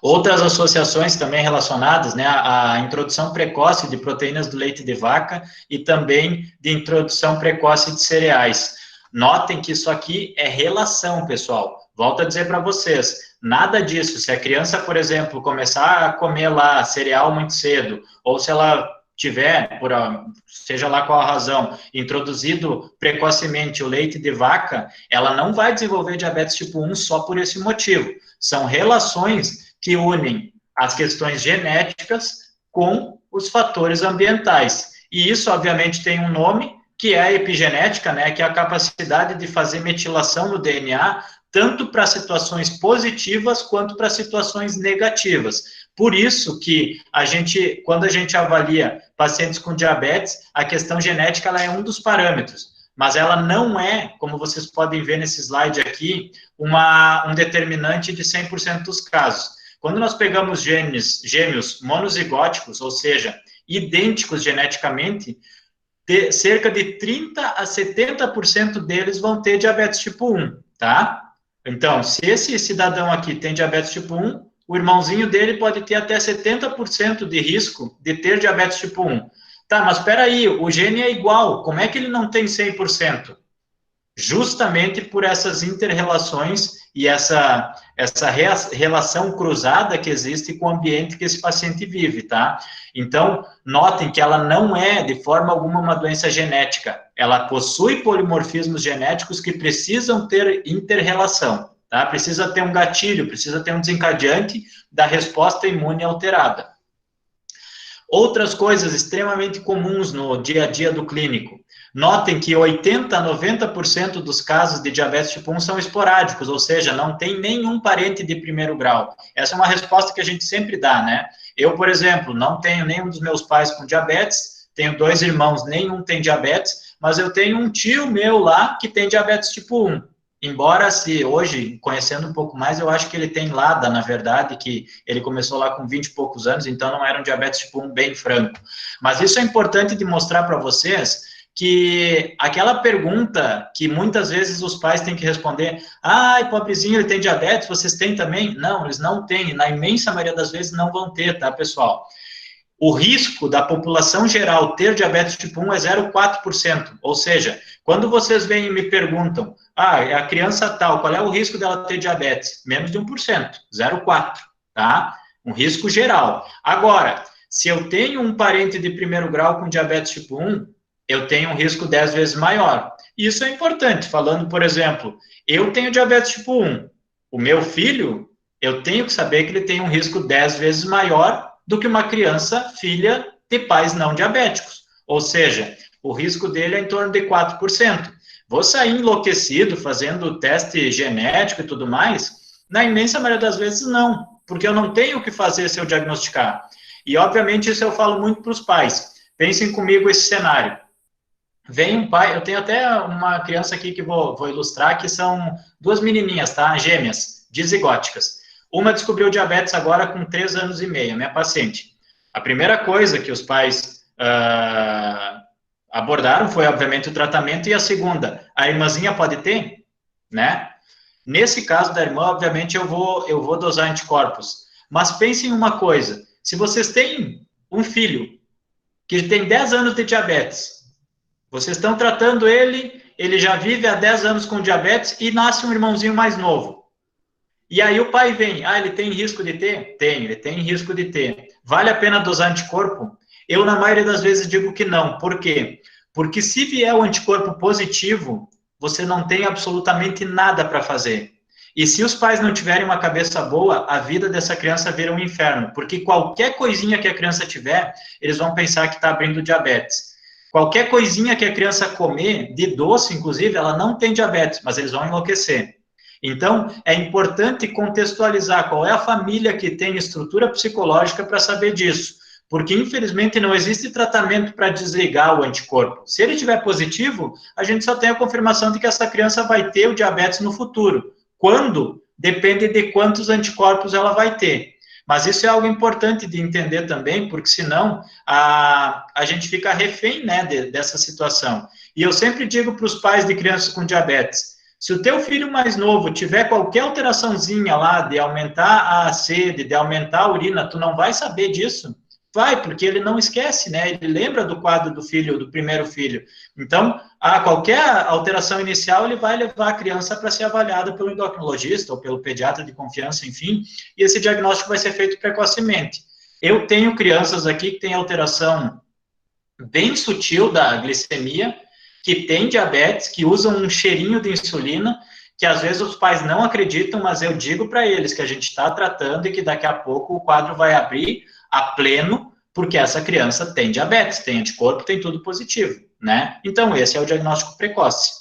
Outras associações também relacionadas, né, à introdução precoce de proteínas do leite de vaca e também de introdução precoce de cereais. Notem que isso aqui é relação, pessoal. Volto a dizer para vocês, nada disso. Se a criança, por exemplo, começar a comer lá cereal muito cedo, ou se ela tiver, seja lá qual a razão, introduzido precocemente o leite de vaca, ela não vai desenvolver diabetes tipo 1 só por esse motivo. São relações que unem as questões genéticas com os fatores ambientais. E isso, obviamente, tem um nome, que é a epigenética, né, que é a capacidade de fazer metilação no DNA, tanto para situações positivas quanto para situações negativas. Por isso que quando a gente avalia pacientes com diabetes, a questão genética ela é um dos parâmetros, mas ela não é, como vocês podem ver nesse slide aqui, um determinante de 100% dos casos. Quando nós pegamos gêmeos monozigóticos, ou seja, idênticos geneticamente, cerca de 30% a 70% deles vão ter diabetes tipo 1, tá? Então, se esse cidadão aqui tem diabetes tipo 1, o irmãozinho dele pode ter até 70% de risco de ter diabetes tipo 1. Tá, mas espera aí, o gene é igual, como é que ele não tem 100%? Justamente por essas inter-relações e essa relação cruzada que existe com o ambiente que esse paciente vive, tá? Então, notem que ela não é, de forma alguma, uma doença genética. Ela possui polimorfismos genéticos que precisam ter inter-relação, tá? Precisa ter um gatilho, precisa ter um desencadeante da resposta imune alterada. Outras coisas extremamente comuns no dia a dia do clínico. Notem que 80% a 90% dos casos de diabetes tipo 1 são esporádicos, ou seja, não tem nenhum parente de primeiro grau. Essa é uma resposta que a gente sempre dá, né? Eu, por exemplo, não tenho nenhum dos meus pais com diabetes, tenho 2 irmãos, nenhum tem diabetes, mas eu tenho um tio meu lá que tem diabetes tipo 1. Embora, se hoje, conhecendo um pouco mais, eu acho que ele tem LADA, na verdade, que ele começou lá com 20 e poucos anos, então não era um diabetes tipo 1 bem franco. Mas isso é importante de mostrar para vocês que aquela pergunta que muitas vezes os pais têm que responder, ai, pobrezinho, ele tem diabetes, vocês têm também? Não, eles não têm, na imensa maioria das vezes não vão ter, tá, pessoal? O risco da população geral ter diabetes tipo 1 é 0,4%, ou seja, quando vocês vêm e me perguntam, a criança tal, qual é o risco dela ter diabetes? Menos de 1%, 0,4%, tá? Um risco geral. Agora, se eu tenho um parente de primeiro grau com diabetes tipo 1, eu tenho um risco 10 vezes maior. Isso é importante, falando, por exemplo, eu tenho diabetes tipo 1, o meu filho, eu tenho que saber que ele tem um risco 10 vezes maior do que uma criança filha de pais não diabéticos. Ou seja, o risco dele é em torno de 4%. Vou sair enlouquecido fazendo teste genético e tudo mais? Na imensa maioria das vezes, não, porque eu não tenho o que fazer se eu diagnosticar. E, obviamente, isso eu falo muito para os pais. Pensem comigo esse cenário. Vem um pai, eu tenho até uma criança aqui que vou ilustrar, que são 2 menininhas, tá? Gêmeas, dizigóticas. Uma descobriu diabetes agora com 3 anos e meio, minha paciente. A primeira coisa que os pais abordaram foi, obviamente, o tratamento, e a segunda, a irmãzinha pode ter, né? Nesse caso da irmã, obviamente, eu vou dosar anticorpos. Mas pensem uma coisa, se vocês têm um filho que tem 10 anos de diabetes, vocês estão tratando ele já vive há 10 anos com diabetes e nasce um irmãozinho mais novo. E aí o pai vem, ele tem risco de ter? Tem, ele tem risco de ter. Vale a pena dosar anticorpo? Eu, na maioria das vezes, digo que não. Por quê? Porque se vier o anticorpo positivo, você não tem absolutamente nada para fazer. E se os pais não tiverem uma cabeça boa, a vida dessa criança vira um inferno. Porque qualquer coisinha que a criança tiver, eles vão pensar que está abrindo diabetes. Qualquer coisinha que a criança comer, de doce, inclusive, ela não tem diabetes, mas eles vão enlouquecer. Então, é importante contextualizar qual é a família que tem estrutura psicológica para saber disso. Porque, infelizmente, não existe tratamento para desligar o anticorpo. Se ele estiver positivo, a gente só tem a confirmação de que essa criança vai ter o diabetes no futuro. Quando? Depende de quantos anticorpos ela vai ter. Mas isso é algo importante de entender também, porque senão a gente fica refém, né, dessa situação. E eu sempre digo para os pais de crianças com diabetes, se o teu filho mais novo tiver qualquer alteraçãozinha lá de aumentar a sede, de aumentar a urina, tu não vai saber disso? Vai, porque ele não esquece, né? Ele lembra do quadro do filho, do primeiro filho. Então, qualquer alteração inicial, ele vai levar a criança para ser avaliada pelo endocrinologista ou pelo pediatra de confiança, enfim, e esse diagnóstico vai ser feito precocemente. Eu tenho crianças aqui que têm alteração bem sutil da glicemia, que tem diabetes, que usam um cheirinho de insulina, que às vezes os pais não acreditam, mas eu digo para eles que a gente está tratando e que daqui a pouco o quadro vai abrir a pleno, porque essa criança tem diabetes, tem anticorpo, tem tudo positivo, né? Então, esse é o diagnóstico precoce.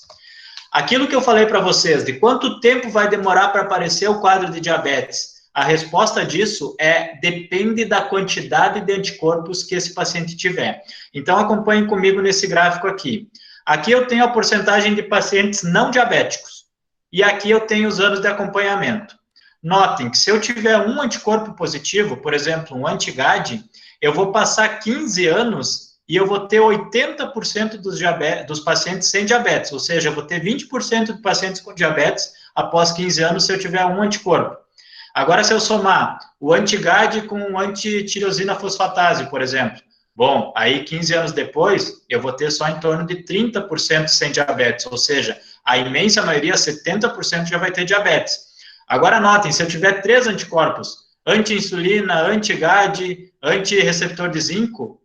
Aquilo que eu falei para vocês, de quanto tempo vai demorar para aparecer o quadro de diabetes, a resposta disso depende da quantidade de anticorpos que esse paciente tiver. Então, acompanhem comigo nesse gráfico aqui. Aqui eu tenho a porcentagem de pacientes não diabéticos, e aqui eu tenho os anos de acompanhamento. Notem que se eu tiver um anticorpo positivo, por exemplo, um anti-GAD, eu vou passar 15 anos e eu vou ter 80% dos pacientes sem diabetes, ou seja, eu vou ter 20% de pacientes com diabetes após 15 anos se eu tiver um anticorpo. Agora, se eu somar o anti-GAD com o anti-tirosina fosfatase, por exemplo, bom, aí 15 anos depois, eu vou ter só em torno de 30% sem diabetes, ou seja, a imensa maioria, 70% já vai ter diabetes. Agora, notem, se eu tiver 3 anticorpos, anti-insulina, anti-GAD, anti-receptor de zinco,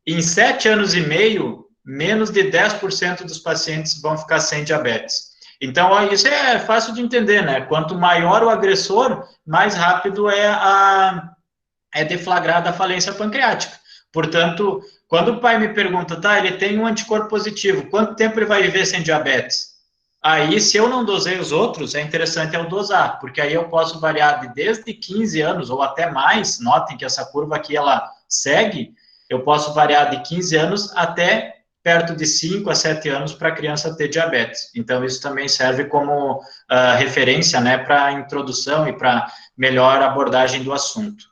em 7 anos e meio, menos de 10% dos pacientes vão ficar sem diabetes. Então, isso é fácil de entender, né? Quanto maior o agressor, mais rápido é deflagrada a falência pancreática. Portanto, quando o pai me pergunta, ele tem um anticorpo positivo, quanto tempo ele vai viver sem diabetes? Aí, se eu não dosei os outros, é interessante eu dosar, porque aí eu posso variar desde 15 anos ou até mais, notem que essa curva aqui, ela segue, eu posso variar de 15 anos até perto de 5 a 7 anos para a criança ter diabetes. Então, isso também serve como referência, né, para a introdução e para melhor abordagem do assunto.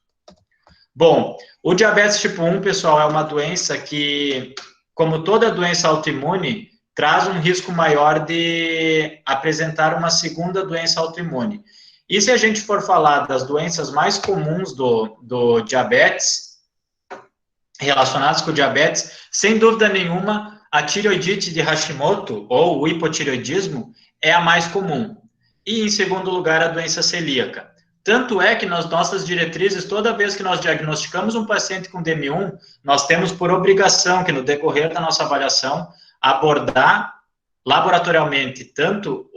Bom, o diabetes tipo 1, pessoal, é uma doença que, como toda doença autoimune, traz um risco maior de apresentar uma segunda doença autoimune. E se a gente for falar das doenças mais comuns do diabetes, relacionadas com o diabetes, sem dúvida nenhuma, a tireoidite de Hashimoto, ou o hipotireoidismo, é a mais comum. E, em segundo lugar, a doença celíaca. Tanto é que nas nossas diretrizes, toda vez que nós diagnosticamos um paciente com DM1, nós temos por obrigação que, no decorrer da nossa avaliação, abordar laboratorialmente tanto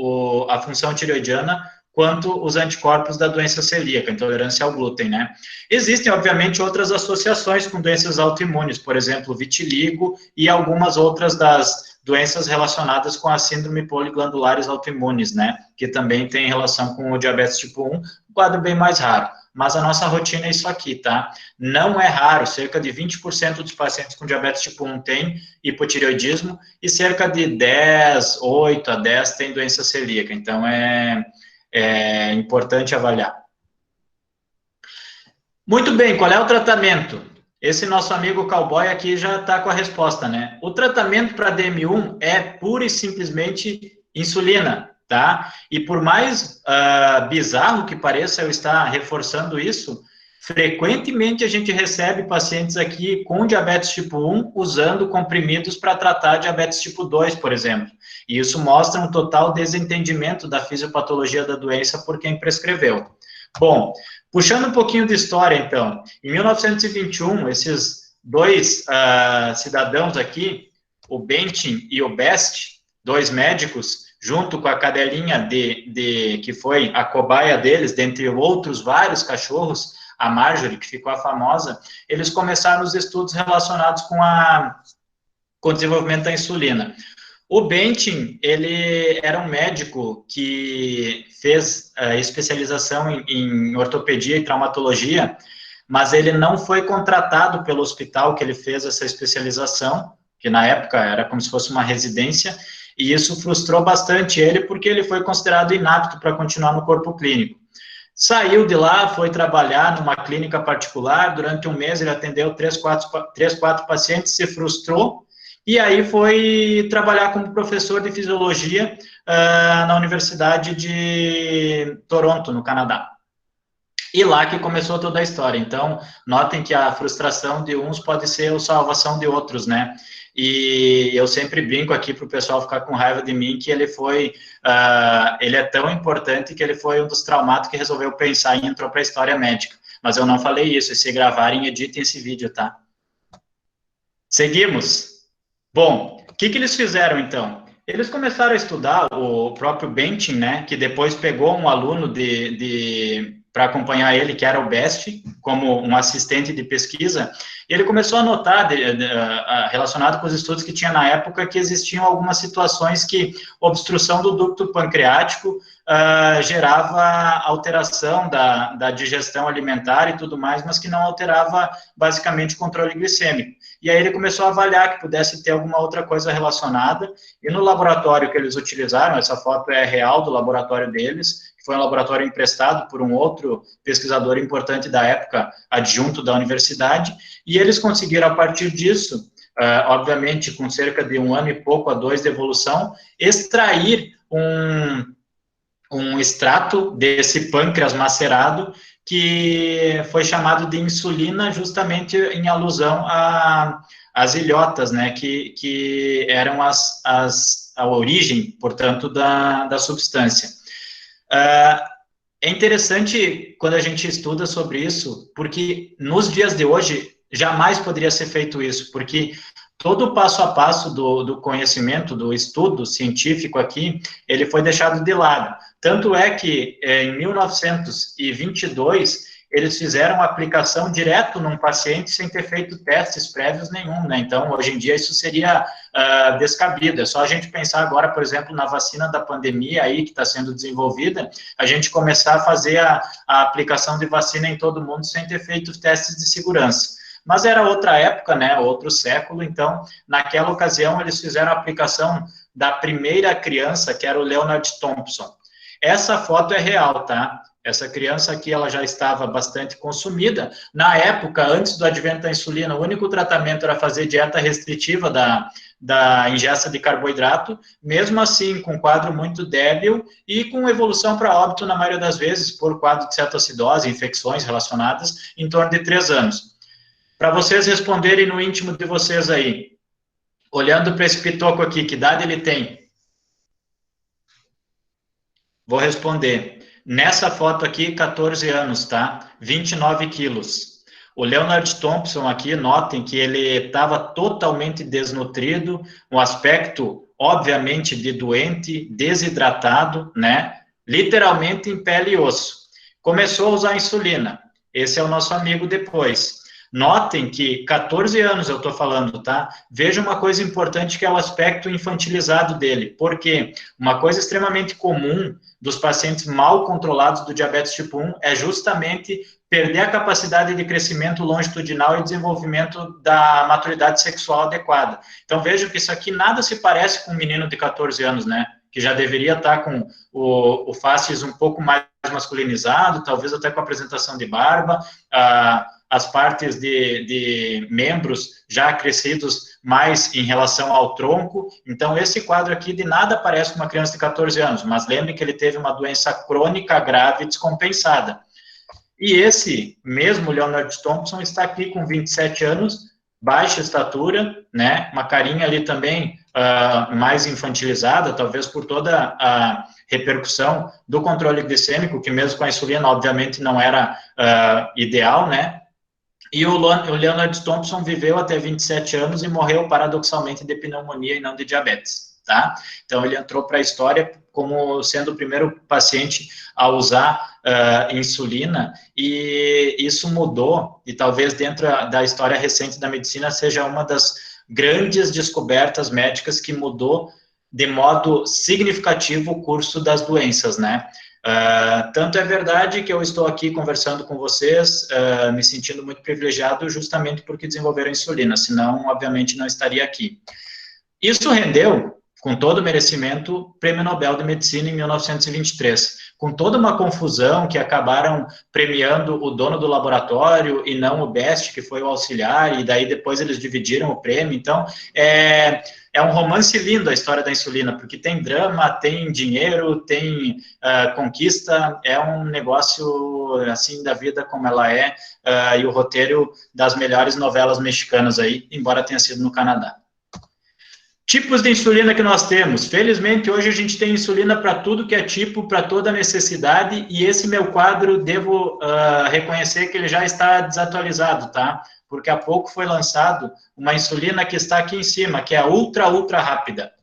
a função tireoidiana quanto os anticorpos da doença celíaca, intolerância ao glúten, né? Existem, obviamente, outras associações com doenças autoimunes, por exemplo, vitiligo e algumas outras das doenças relacionadas com a síndrome poliglandulares autoimunes, né? Que também tem relação com o diabetes tipo 1, um quadro bem mais raro. mas a nossa rotina é isso aqui, tá? Não é raro, cerca de 20% dos pacientes com diabetes tipo 1 tem hipotireoidismo e cerca de 8 a 10 tem doença celíaca, então é importante avaliar. Muito bem, qual é o tratamento? Esse nosso amigo cowboy aqui já está com a resposta, né? O tratamento para DM1 é pura e simplesmente insulina, tá? E por mais bizarro que pareça eu estar reforçando isso, frequentemente a gente recebe pacientes aqui com diabetes tipo 1 usando comprimidos para tratar diabetes tipo 2, por exemplo. E isso mostra um total desentendimento da fisiopatologia da doença por quem prescreveu. Bom, puxando um pouquinho de história, então, em 1921, esses dois cidadãos aqui, o Bentin e o Best, dois médicos, junto com a cadelinha que foi a cobaia deles, dentre outros vários cachorros, a Marjorie, que ficou a famosa, eles começaram os estudos relacionados com o desenvolvimento da insulina. O Bentin, ele era um médico que fez especialização em ortopedia e traumatologia, mas ele não foi contratado pelo hospital que ele fez essa especialização, que na época era como se fosse uma residência, e isso frustrou bastante ele, porque ele foi considerado inapto para continuar no corpo clínico. Saiu de lá, foi trabalhar numa clínica particular, durante um mês ele atendeu 4 pacientes, se frustrou, e aí foi trabalhar como professor de fisiologia na Universidade de Toronto, no Canadá. E lá que começou toda a história. Então, notem que a frustração de uns pode ser a salvação de outros, né? E eu sempre brinco aqui para o pessoal ficar com raiva de mim, que ele foi, ele é tão importante que ele foi um dos traumatos que resolveu pensar e entrou para a história médica. Mas eu não falei isso, e se gravarem, editem esse vídeo, tá? Seguimos. Bom, o que eles fizeram, então? Eles começaram a estudar o próprio Bentin, né, que depois pegou um aluno para acompanhar ele, que era o Best, como um assistente de pesquisa, e ele começou a notar, relacionado com os estudos que tinha na época, que existiam algumas situações que obstrução do ducto pancreático gerava alteração da digestão alimentar e tudo mais, mas que não alterava, basicamente, o controle glicêmico. E aí ele começou a avaliar que pudesse ter alguma outra coisa relacionada, e no laboratório que eles utilizaram, essa foto é real do laboratório deles, que foi um laboratório emprestado por um outro pesquisador importante da época, adjunto da universidade, e eles conseguiram, a partir disso, obviamente com cerca de 1 ano e pouco a 2 de evolução, extrair um extrato desse pâncreas macerado, que foi chamado de insulina justamente em alusão às ilhotas, né, que eram a origem, portanto, da substância. É interessante quando a gente estuda sobre isso, porque nos dias de hoje jamais poderia ser feito isso, porque todo o passo a passo do conhecimento, do estudo científico aqui, ele foi deixado de lado. Tanto é que, em 1922, eles fizeram uma aplicação direto num paciente sem ter feito testes prévios nenhum, né? Então, hoje em dia, isso seria descabido. É só a gente pensar agora, por exemplo, na vacina da pandemia aí, que está sendo desenvolvida, a gente começar a fazer a aplicação de vacina em todo mundo sem ter feito testes de segurança. Mas era outra época, né, outro século, então, naquela ocasião, eles fizeram a aplicação da primeira criança, que era o Leonard Thompson. Essa foto é real, tá? Essa criança aqui, ela já estava bastante consumida. Na época, antes do advento da insulina, o único tratamento era fazer dieta restritiva da ingesta de carboidrato, mesmo assim, com quadro muito débil e com evolução para óbito, na maioria das vezes, por quadro de cetoacidose, infecções relacionadas, em torno de 3 anos. Para vocês responderem no íntimo de vocês aí, olhando para esse pitoco aqui, que idade ele tem? Vou responder. Nessa foto aqui, 14 anos, tá? 29 quilos. O Leonard Thompson aqui, notem que ele estava totalmente desnutrido, um aspecto, obviamente, de doente, desidratado, né? Literalmente em pele e osso. Começou a usar insulina. Esse é o nosso amigo depois. Notem que 14 anos eu estou falando, tá? Veja uma coisa importante que é o aspecto infantilizado dele. Porque uma coisa extremamente comum dos pacientes mal controlados do diabetes tipo 1 é justamente perder a capacidade de crescimento longitudinal e desenvolvimento da maturidade sexual adequada. Então, vejo que isso aqui nada se parece com um menino de 14 anos, né? Que já deveria estar com o facies um pouco mais masculinizado, talvez até com a apresentação de barba, as partes de membros já crescidos mais em relação ao tronco. Então, esse quadro aqui de nada parece com uma criança de 14 anos, mas lembre que ele teve uma doença crônica grave descompensada. E esse mesmo Leonard Thompson está aqui com 27 anos, baixa estatura, né, uma carinha ali também mais infantilizada, talvez por toda a repercussão do controle glicêmico, que mesmo com a insulina, obviamente, não era ideal, né, e o Leonard Thompson viveu até 27 anos e morreu, paradoxalmente, de pneumonia e não de diabetes, tá? Então, ele entrou para a história como sendo o primeiro paciente a usar insulina, e isso mudou, e talvez dentro da história recente da medicina seja uma das grandes descobertas médicas que mudou de modo significativo o curso das doenças, né? Tanto é verdade que eu estou aqui conversando com vocês, me sentindo muito privilegiado justamente porque desenvolveram insulina, senão, obviamente, não estaria aqui. Isso rendeu, com todo o merecimento, o Prêmio Nobel de Medicina em 1923, com toda uma confusão que acabaram premiando o dono do laboratório e não o Best, que foi o auxiliar, e daí depois eles dividiram o prêmio. Então, é um romance lindo a história da insulina, porque tem drama, tem dinheiro, tem conquista, é um negócio, assim, da vida como ela é, e o roteiro das melhores novelas mexicanas aí, embora tenha sido no Canadá. Tipos de insulina que nós temos. Felizmente, hoje a gente tem insulina para tudo que é tipo, para toda necessidade, e esse meu quadro, devo reconhecer que ele já está desatualizado, tá? Porque há pouco foi lançado uma insulina que está aqui em cima, que é a ultra rápida.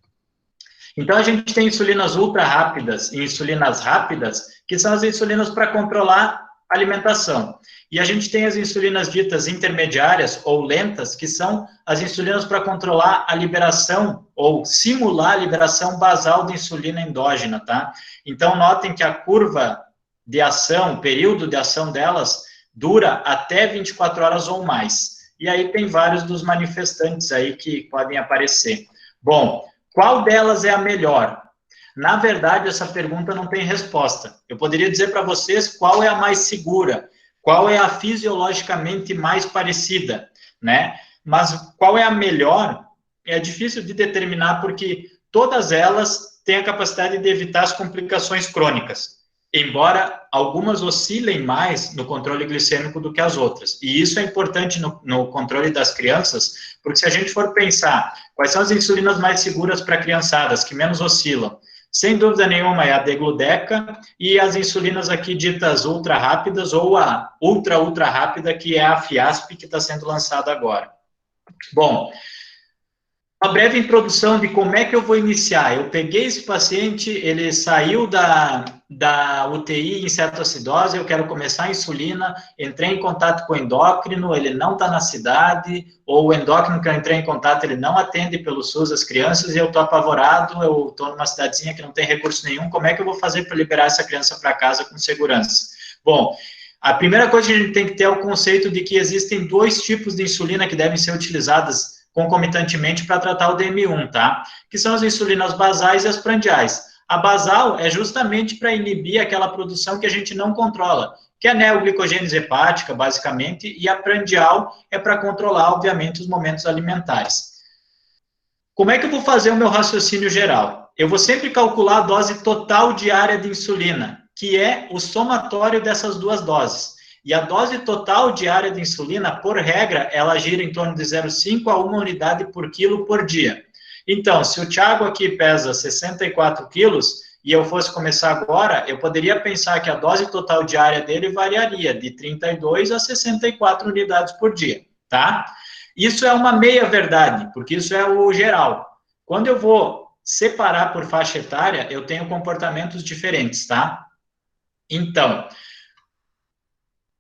Então, a gente tem insulinas ultra rápidas e insulinas rápidas, que são as insulinas para controlar a alimentação. E a gente tem as insulinas ditas intermediárias ou lentas, que são as insulinas para controlar a liberação ou simular a liberação basal de insulina endógena, tá? Então, notem que a curva de ação, o período de ação delas, dura até 24 horas ou mais. E aí tem vários dos manifestantes aí que podem aparecer. Bom, qual delas é a melhor? Na verdade, essa pergunta não tem resposta. Eu poderia dizer para vocês qual é a mais segura, qual é a fisiologicamente mais parecida, né? Mas qual é a melhor? É difícil de determinar porque todas elas têm a capacidade de evitar as complicações crônicas, embora algumas oscilem mais no controle glicêmico do que as outras. E isso é importante no controle das crianças, porque se a gente for pensar quais são as insulinas mais seguras para criançadas, que menos oscilam, sem dúvida nenhuma é a Degludeca e as insulinas aqui ditas ultra rápidas ou a ultra rápida, que é a Fiasp, que está sendo lançada agora. Bom, uma breve introdução de como é que eu vou iniciar. Eu peguei esse paciente, ele saiu da UTI em cetoacidose, eu quero começar a insulina, entrei em contato com o endócrino, ele não está na cidade, ou o endócrino que eu entrei em contato, ele não atende pelo SUS as crianças, e eu estou apavorado, eu estou numa cidadezinha que não tem recurso nenhum, como é que eu vou fazer para liberar essa criança para casa com segurança? Bom, a primeira coisa que a gente tem que ter é o conceito de que existem dois tipos de insulina que devem ser utilizadas concomitantemente para tratar o DM1, tá? Que são as insulinas basais e as prandiais. A basal é justamente para inibir aquela produção que a gente não controla, que é a neoglicogênese hepática, basicamente, e a prandial é para controlar, obviamente, os momentos alimentares. Como é que eu vou fazer o meu raciocínio geral? Eu vou sempre calcular a dose total diária de insulina, que é o somatório dessas duas doses. E a dose total diária de insulina, por regra, ela gira em torno de 0,5 a 1 unidade por quilo por dia. Então, se o Thiago aqui pesa 64 quilos e eu fosse começar agora, eu poderia pensar que a dose total diária dele variaria de 32 a 64 unidades por dia, tá? Isso é uma meia-verdade, porque isso é o geral. Quando eu vou separar por faixa etária, eu tenho comportamentos diferentes, tá? Então,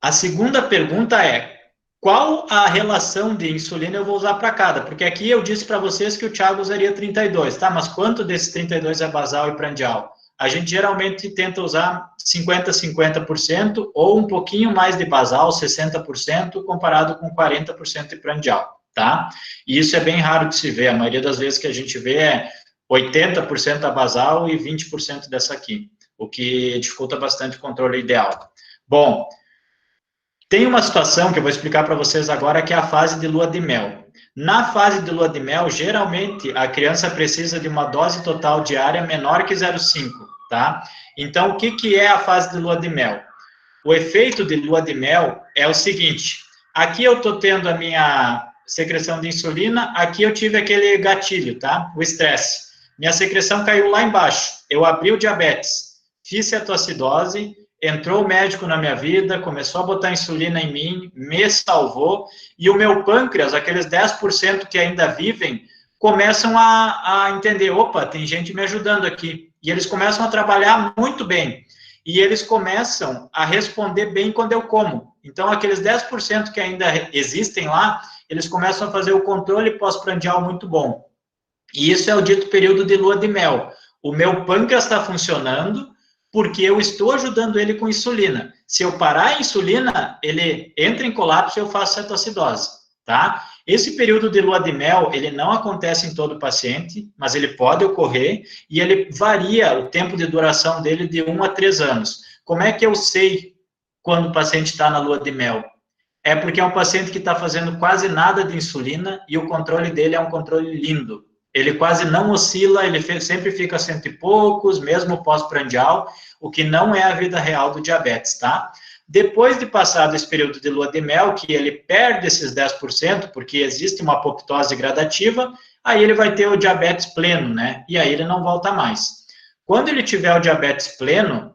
a segunda pergunta é, qual a relação de insulina eu vou usar para cada? Porque aqui eu disse para vocês que o Thiago usaria 32, tá? Mas quanto desses 32 é basal e prandial? a gente geralmente tenta usar 50% ou um pouquinho mais de basal, 60%, comparado com 40% de prandial, tá? E isso é bem raro de se ver, a maioria das vezes que a gente vê é 80% a basal e 20% dessa aqui, o que dificulta bastante o controle ideal. Bom, tem uma situação que eu vou explicar para vocês agora, que é a fase de lua de mel. Na fase de lua de mel, geralmente, a criança precisa de uma dose total diária menor que 0,5, tá? Então, o que é a fase de lua de mel? O efeito de lua de mel é o seguinte, aqui eu estou tendo a minha secreção de insulina, aqui eu tive aquele gatilho, tá? O estresse. Minha secreção caiu lá embaixo, eu abri o diabetes, fiz cetoacidose, entrou o médico na minha vida, começou a botar insulina em mim, me salvou, e o meu pâncreas, aqueles 10% que ainda vivem, começam a entender, opa, tem gente me ajudando aqui. E eles começam a trabalhar muito bem. E eles começam a responder bem quando eu como. Então, aqueles 10% que ainda existem lá, eles começam a fazer o controle pós-prandial muito bom. E isso é o dito período de lua de mel. O meu pâncreas está funcionando, porque eu estou ajudando ele com insulina. Se eu parar a insulina, ele entra em colapso e eu faço cetoacidose, tá? Esse período de lua de mel, ele não acontece em todo paciente, mas ele pode ocorrer e ele varia o tempo de duração dele de 1 a 3 anos. Como é que eu sei quando o paciente está na lua de mel? É porque é um paciente que está fazendo quase nada de insulina e o controle dele é um controle lindo. Ele quase não oscila, ele sempre fica 100 e poucos, mesmo pós-prandial, o que não é a vida real do diabetes, tá? Depois de passado esse período de lua de mel, que ele perde esses 10%, porque existe uma apoptose gradativa, aí ele vai ter o diabetes pleno, né? E aí ele não volta mais. Quando ele tiver o diabetes pleno,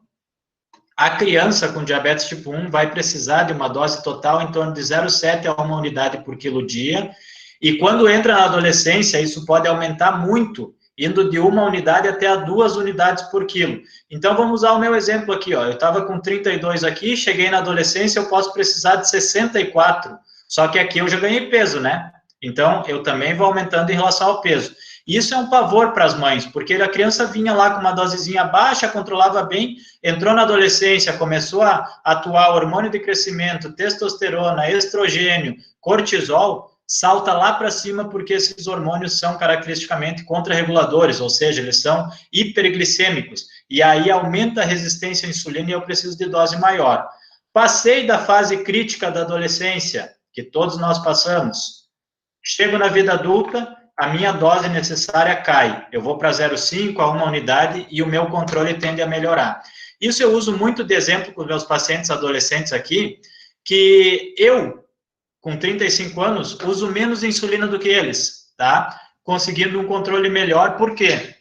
a criança com diabetes tipo 1 vai precisar de uma dose total em torno de 0,7 a 1 unidade por quilo dia, e quando entra na adolescência, isso pode aumentar muito, indo de 1 unidade até a 2 unidades por quilo. Então, vamos usar o meu exemplo aqui, ó. Eu estava com 32 aqui, cheguei na adolescência, eu posso precisar de 64, só que aqui eu já ganhei peso, né? Então, eu também vou aumentando em relação ao peso. Isso é um pavor para as mães, porque a criança vinha lá com uma dosezinha baixa, controlava bem, entrou na adolescência, começou a atuar hormônio de crescimento, testosterona, estrogênio, cortisol, salta lá para cima porque esses hormônios são caracteristicamente contrarreguladores, ou seja, eles são hiperglicêmicos, e aí aumenta a resistência à insulina e eu preciso de dose maior. Passei da fase crítica da adolescência, que todos nós passamos, chego na vida adulta, a minha dose necessária cai, eu vou para 0,5 a 1 unidade e o meu controle tende a melhorar. Isso eu uso muito de exemplo com os meus pacientes adolescentes aqui, que eu, com 35 anos, uso menos insulina do que eles, tá? Conseguindo um controle melhor, por quê?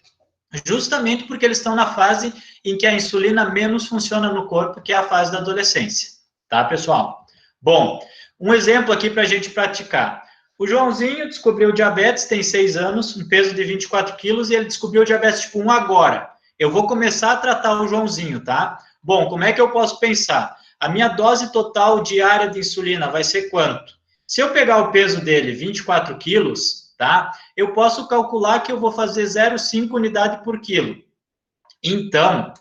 Justamente porque eles estão na fase em que a insulina menos funciona no corpo, que é a fase da adolescência, tá, pessoal? Bom, um exemplo aqui para a gente praticar. O Joãozinho descobriu diabetes, tem 6 anos, um peso de 24 quilos, e ele descobriu diabetes tipo 1 agora. Eu vou começar a tratar o Joãozinho, tá? Bom, como é que eu posso pensar? A minha dose total diária de insulina vai ser quanto? Se eu pegar o peso dele, 24 quilos, tá? Eu posso calcular que eu vou fazer 0,5 unidade por quilo. Então,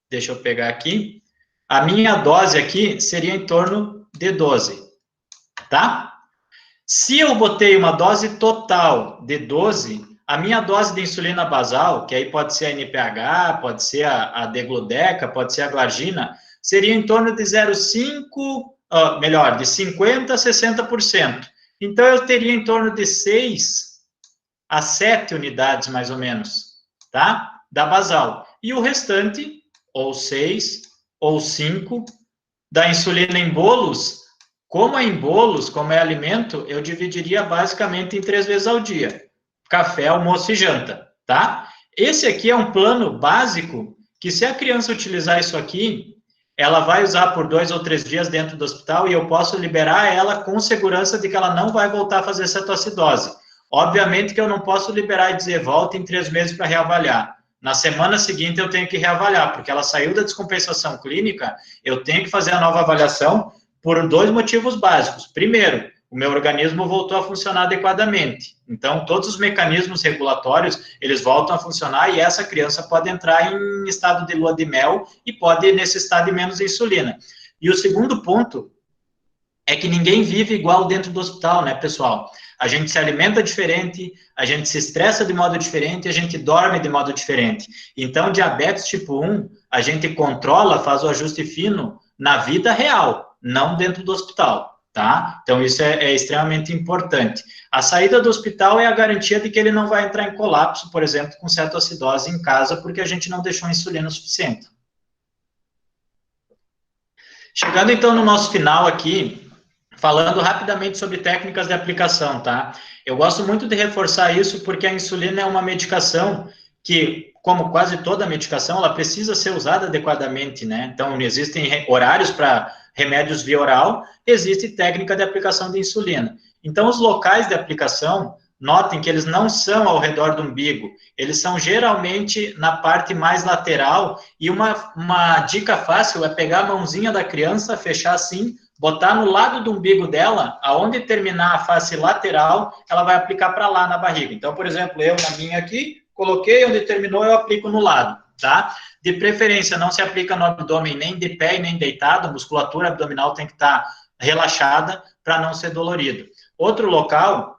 deixa eu pegar aqui. A minha dose aqui seria em torno de 12, tá? Se eu botei uma dose total de 12, a minha dose de insulina basal, que aí pode ser a NPH, pode ser a degludeca, pode ser a glargina, seria em torno de 0,5, melhor, de 50% a 60%. Então, eu teria em torno de 6 a 7 unidades, mais ou menos, tá? Da basal. E o restante, ou 6, ou 5, da insulina em bolos, como é em bolos, como é alimento, eu dividiria basicamente em 3 vezes ao dia. Café, almoço e janta, tá? Esse aqui é um plano básico, que se a criança utilizar isso aqui, ela vai usar por 2 ou 3 dias dentro do hospital e eu posso liberar ela com segurança de que ela não vai voltar a fazer cetoacidose. Obviamente que eu não posso liberar e dizer, volta em 3 meses para reavaliar. Na semana seguinte eu tenho que reavaliar, porque ela saiu da descompensação clínica, eu tenho que fazer a nova avaliação por 2 motivos básicos. Primeiro, o meu organismo voltou a funcionar adequadamente. Então, todos os mecanismos regulatórios, eles voltam a funcionar e essa criança pode entrar em estado de lua de mel e pode necessitar de menos insulina. E o segundo ponto é que ninguém vive igual dentro do hospital, né, pessoal? A gente se alimenta diferente, a gente se estressa de modo diferente, a gente dorme de modo diferente. Então, diabetes tipo 1, a gente controla, faz o ajuste fino na vida real, não dentro do hospital. Tá? Então, isso é extremamente importante. A saída do hospital é a garantia de que ele não vai entrar em colapso, por exemplo, com cetoacidose em casa, porque a gente não deixou insulina suficiente. Chegando, então, no nosso final aqui, falando rapidamente sobre técnicas de aplicação, tá? Eu gosto muito de reforçar isso, porque a insulina é uma medicação que, como quase toda medicação, ela precisa ser usada adequadamente, né? Então, existem horários para remédios via oral, existe técnica de aplicação de insulina. Então, os locais de aplicação, notem que eles não são ao redor do umbigo, eles são geralmente na parte mais lateral, e uma dica fácil é pegar a mãozinha da criança, fechar assim, botar no lado do umbigo dela, aonde terminar a face lateral, ela vai aplicar para lá na barriga. Então, por exemplo, eu na minha aqui, coloquei, onde terminou, eu aplico no lado, tá? De preferência, não se aplica no abdômen nem de pé e nem deitado, a musculatura abdominal tem que estar relaxada para não ser dolorido. Outro local,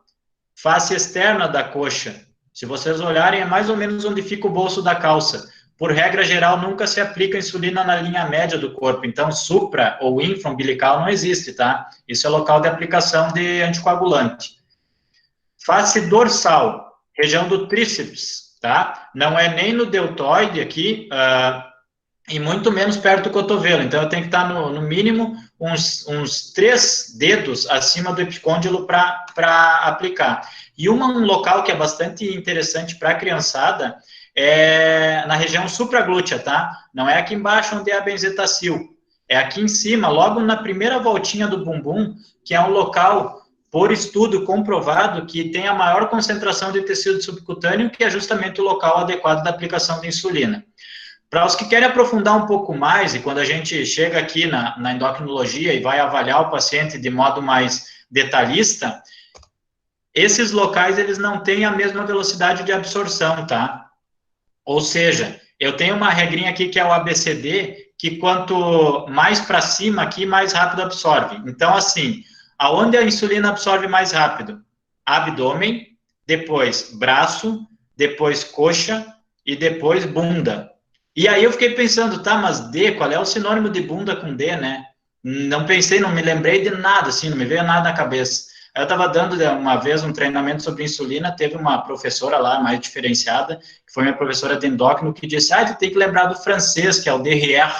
face externa da coxa. Se vocês olharem, é mais ou menos onde fica o bolso da calça. Por regra geral, nunca se aplica insulina na linha média do corpo, então supra ou infraumbilical não existe, tá? Isso é local de aplicação de anticoagulante. Face dorsal, região do tríceps, tá? Não é nem no deltoide aqui, e muito menos perto do cotovelo. Então, eu tenho que estar, no mínimo, uns 3 dedos acima do epicôndilo para aplicar. E um local que é bastante interessante para a criançada é na região supraglútea, tá? Não é aqui embaixo onde é a benzetacil. É aqui em cima, logo na primeira voltinha do bumbum, que é um local, por estudo comprovado, que tem a maior concentração de tecido subcutâneo, que é justamente o local adequado da aplicação de insulina. Para os que querem aprofundar um pouco mais, e quando a gente chega aqui na endocrinologia e vai avaliar o paciente de modo mais detalhista, esses locais, eles não têm a mesma velocidade de absorção, tá? Ou seja, eu tenho uma regrinha aqui que é o ABCD, que quanto mais para cima aqui, mais rápido absorve. Então, assim, aonde a insulina absorve mais rápido? Abdômen, depois braço, depois coxa e depois bunda. E aí eu fiquei pensando, tá, mas D, qual é o sinônimo de bunda com D, né? Não pensei, não me lembrei de nada, assim, não me veio nada na cabeça. Eu estava dando uma vez um treinamento sobre insulina, teve uma professora lá, mais diferenciada, que foi minha professora de endócrino, que disse, tu tem que lembrar do francês, que é o derrière,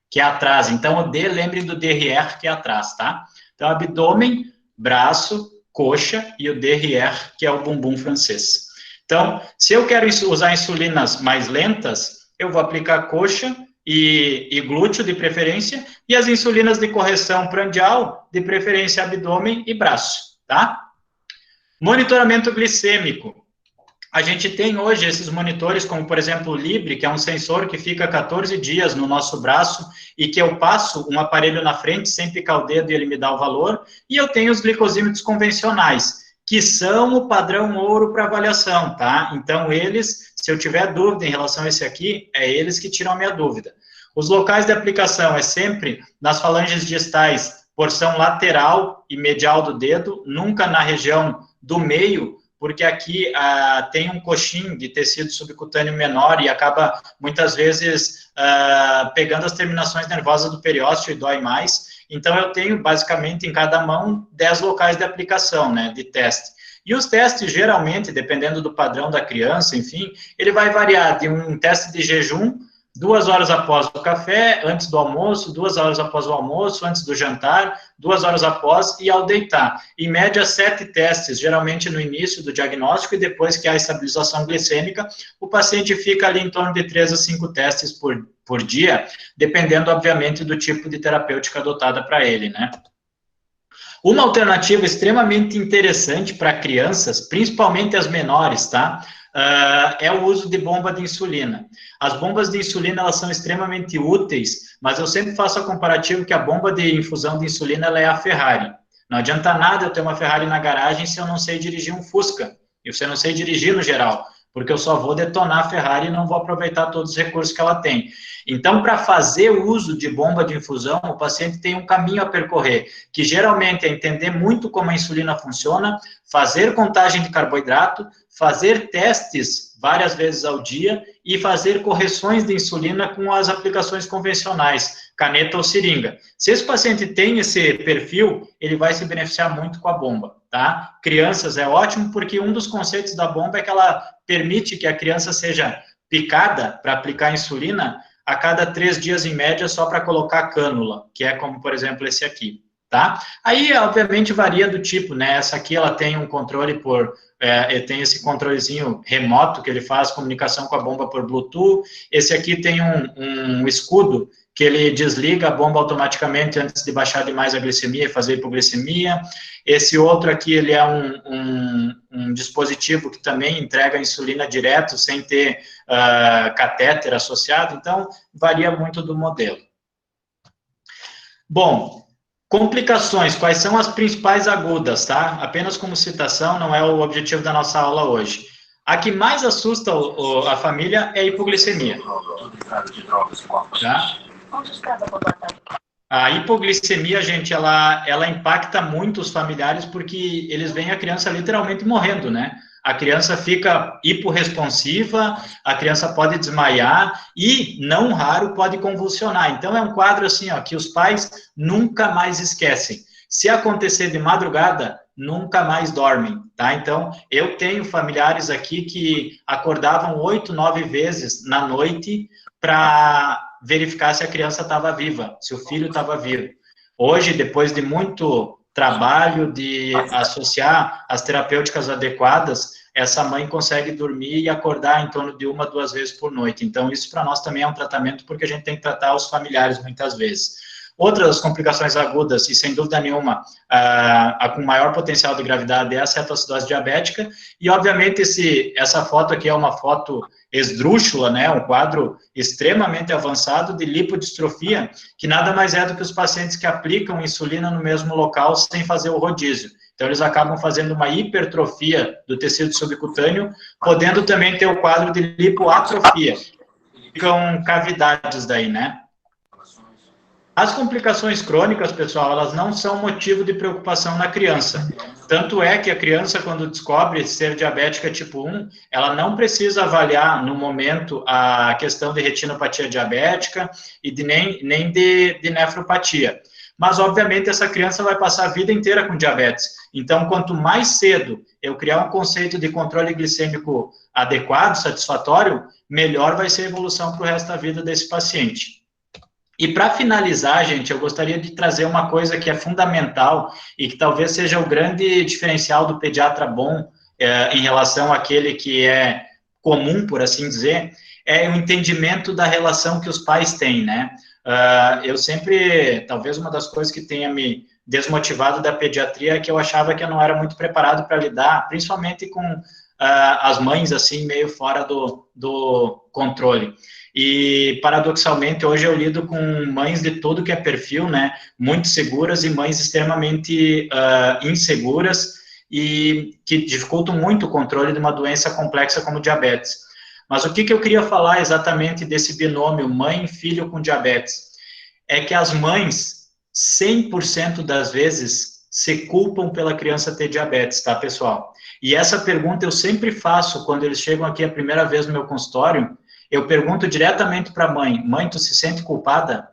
que é atrás. Então, o D, lembrem do derrière, que é atrás, tá? Então, abdômen, braço, coxa e o derrière, que é o bumbum francês. Então, se eu quero usar insulinas mais lentas, eu vou aplicar coxa e glúteo, de preferência, e as insulinas de correção prandial, de preferência abdômen e braço, tá? Monitoramento glicêmico. A gente tem hoje esses monitores, como, por exemplo, o Libre, que é um sensor que fica 14 dias no nosso braço e que eu passo um aparelho na frente sem picar o dedo e ele me dá o valor, e eu tenho os glicosímetros convencionais, que são o padrão ouro para avaliação, tá? Então, eles, se eu tiver dúvida em relação a esse aqui, é eles que tiram a minha dúvida. Os locais de aplicação é sempre nas falanges distais, porção lateral e medial do dedo, nunca na região do meio, porque aqui tem um coxim de tecido subcutâneo menor e acaba, muitas vezes, pegando as terminações nervosas do periósteo e dói mais. Então, eu tenho, basicamente, em cada mão, 10 locais de aplicação, né, de teste. E os testes, geralmente, dependendo do padrão da criança, enfim, ele vai variar de um teste de jejum, 2 horas após o café, antes do almoço, 2 horas após o almoço, antes do jantar, 2 horas após e ao deitar. Em média, 7 testes, geralmente no início do diagnóstico e depois que há a estabilização glicêmica, o paciente fica ali em torno de 3 a 5 testes por dia, dependendo, obviamente, do tipo de terapêutica adotada para ele, né? Uma alternativa extremamente interessante para crianças, principalmente as menores, tá? É o uso de bomba de insulina. As bombas de insulina, elas são extremamente úteis, mas eu sempre faço a comparativa que a bomba de infusão de insulina, ela é a Ferrari. Não adianta nada eu ter uma Ferrari na garagem se eu não sei dirigir um Fusca, e se eu não sei dirigir no geral, porque eu só vou detonar a Ferrari e não vou aproveitar todos os recursos que ela tem. Então, para fazer o uso de bomba de infusão, o paciente tem um caminho a percorrer, que geralmente é entender muito como a insulina funciona, fazer contagem de carboidrato, fazer testes várias vezes ao dia e fazer correções de insulina com as aplicações convencionais, caneta ou seringa. Se esse paciente tem esse perfil, ele vai se beneficiar muito com a bomba, tá? Crianças é ótimo, porque um dos conceitos da bomba é que ela permite que a criança seja picada para aplicar insulina a cada 3 dias em média só para colocar cânula, que é como, por exemplo, esse aqui, tá? Aí, obviamente, varia do tipo, né? Essa aqui, ela tem um controle tem esse controlezinho remoto que ele faz comunicação com a bomba por Bluetooth. Esse aqui tem um escudo que ele desliga a bomba automaticamente antes de baixar demais a glicemia e fazer hipoglicemia. Esse outro aqui, ele é um dispositivo que também entrega insulina direto, sem ter catéter associado, então varia muito do modelo. Bom, complicações, quais são as principais agudas, tá? Apenas como citação, não é o objetivo da nossa aula hoje. A que mais assusta a família é a hipoglicemia. Tá? A hipoglicemia, gente, ela impacta muito os familiares porque eles veem a criança literalmente morrendo, né? A criança fica hiporresponsiva, a criança pode desmaiar e, não raro, pode convulsionar. Então, é um quadro assim, ó, que os pais nunca mais esquecem. Se acontecer de madrugada, nunca mais dormem, tá? Então, eu tenho familiares aqui que acordavam 8, 9 vezes na noite para verificar se a criança estava viva, se o filho estava vivo. Hoje, depois de muito trabalho de associar as terapêuticas adequadas, essa mãe consegue dormir e acordar em torno de 1, 2 vezes por noite. Então, isso para nós também é um tratamento, porque a gente tem que tratar os familiares muitas vezes. Outras complicações agudas, e sem dúvida nenhuma, a com maior potencial de gravidade é a cetoacidose diabética, e obviamente essa foto aqui é uma foto esdrúxula, né, um quadro extremamente avançado de lipodistrofia, que nada mais é do que os pacientes que aplicam insulina no mesmo local sem fazer o rodízio. Então, eles acabam fazendo uma hipertrofia do tecido subcutâneo, podendo também ter o quadro de lipoatrofia. Ficam cavidades daí, né? As complicações crônicas, pessoal, elas não são motivo de preocupação na criança. Tanto é que a criança, quando descobre ser diabética tipo 1, ela não precisa avaliar, no momento, a questão de retinopatia diabética e nem de nefropatia. Mas, obviamente, essa criança vai passar a vida inteira com diabetes. Então, quanto mais cedo eu criar um conceito de controle glicêmico adequado, satisfatório, melhor vai ser a evolução para o resto da vida desse paciente. E para finalizar, gente, eu gostaria de trazer uma coisa que é fundamental e que talvez seja o grande diferencial do pediatra bom em relação àquele que é comum, por assim dizer, é o entendimento da relação que os pais têm, né? Eu sempre, talvez uma das coisas que tenha me desmotivado da pediatria é que eu achava que eu não era muito preparado para lidar, principalmente com as mães, assim, meio fora do controle. E, paradoxalmente, hoje eu lido com mães de todo que é perfil, né, muito seguras e mães extremamente inseguras e que dificultam muito o controle de uma doença complexa como diabetes. Mas o que eu queria falar exatamente desse binômio mãe-filho com diabetes? É que as mães, 100% das vezes, se culpam pela criança ter diabetes, tá, pessoal? E essa pergunta eu sempre faço quando eles chegam aqui a primeira vez no meu consultório. Eu pergunto diretamente para a mãe: mãe, tu se sente culpada?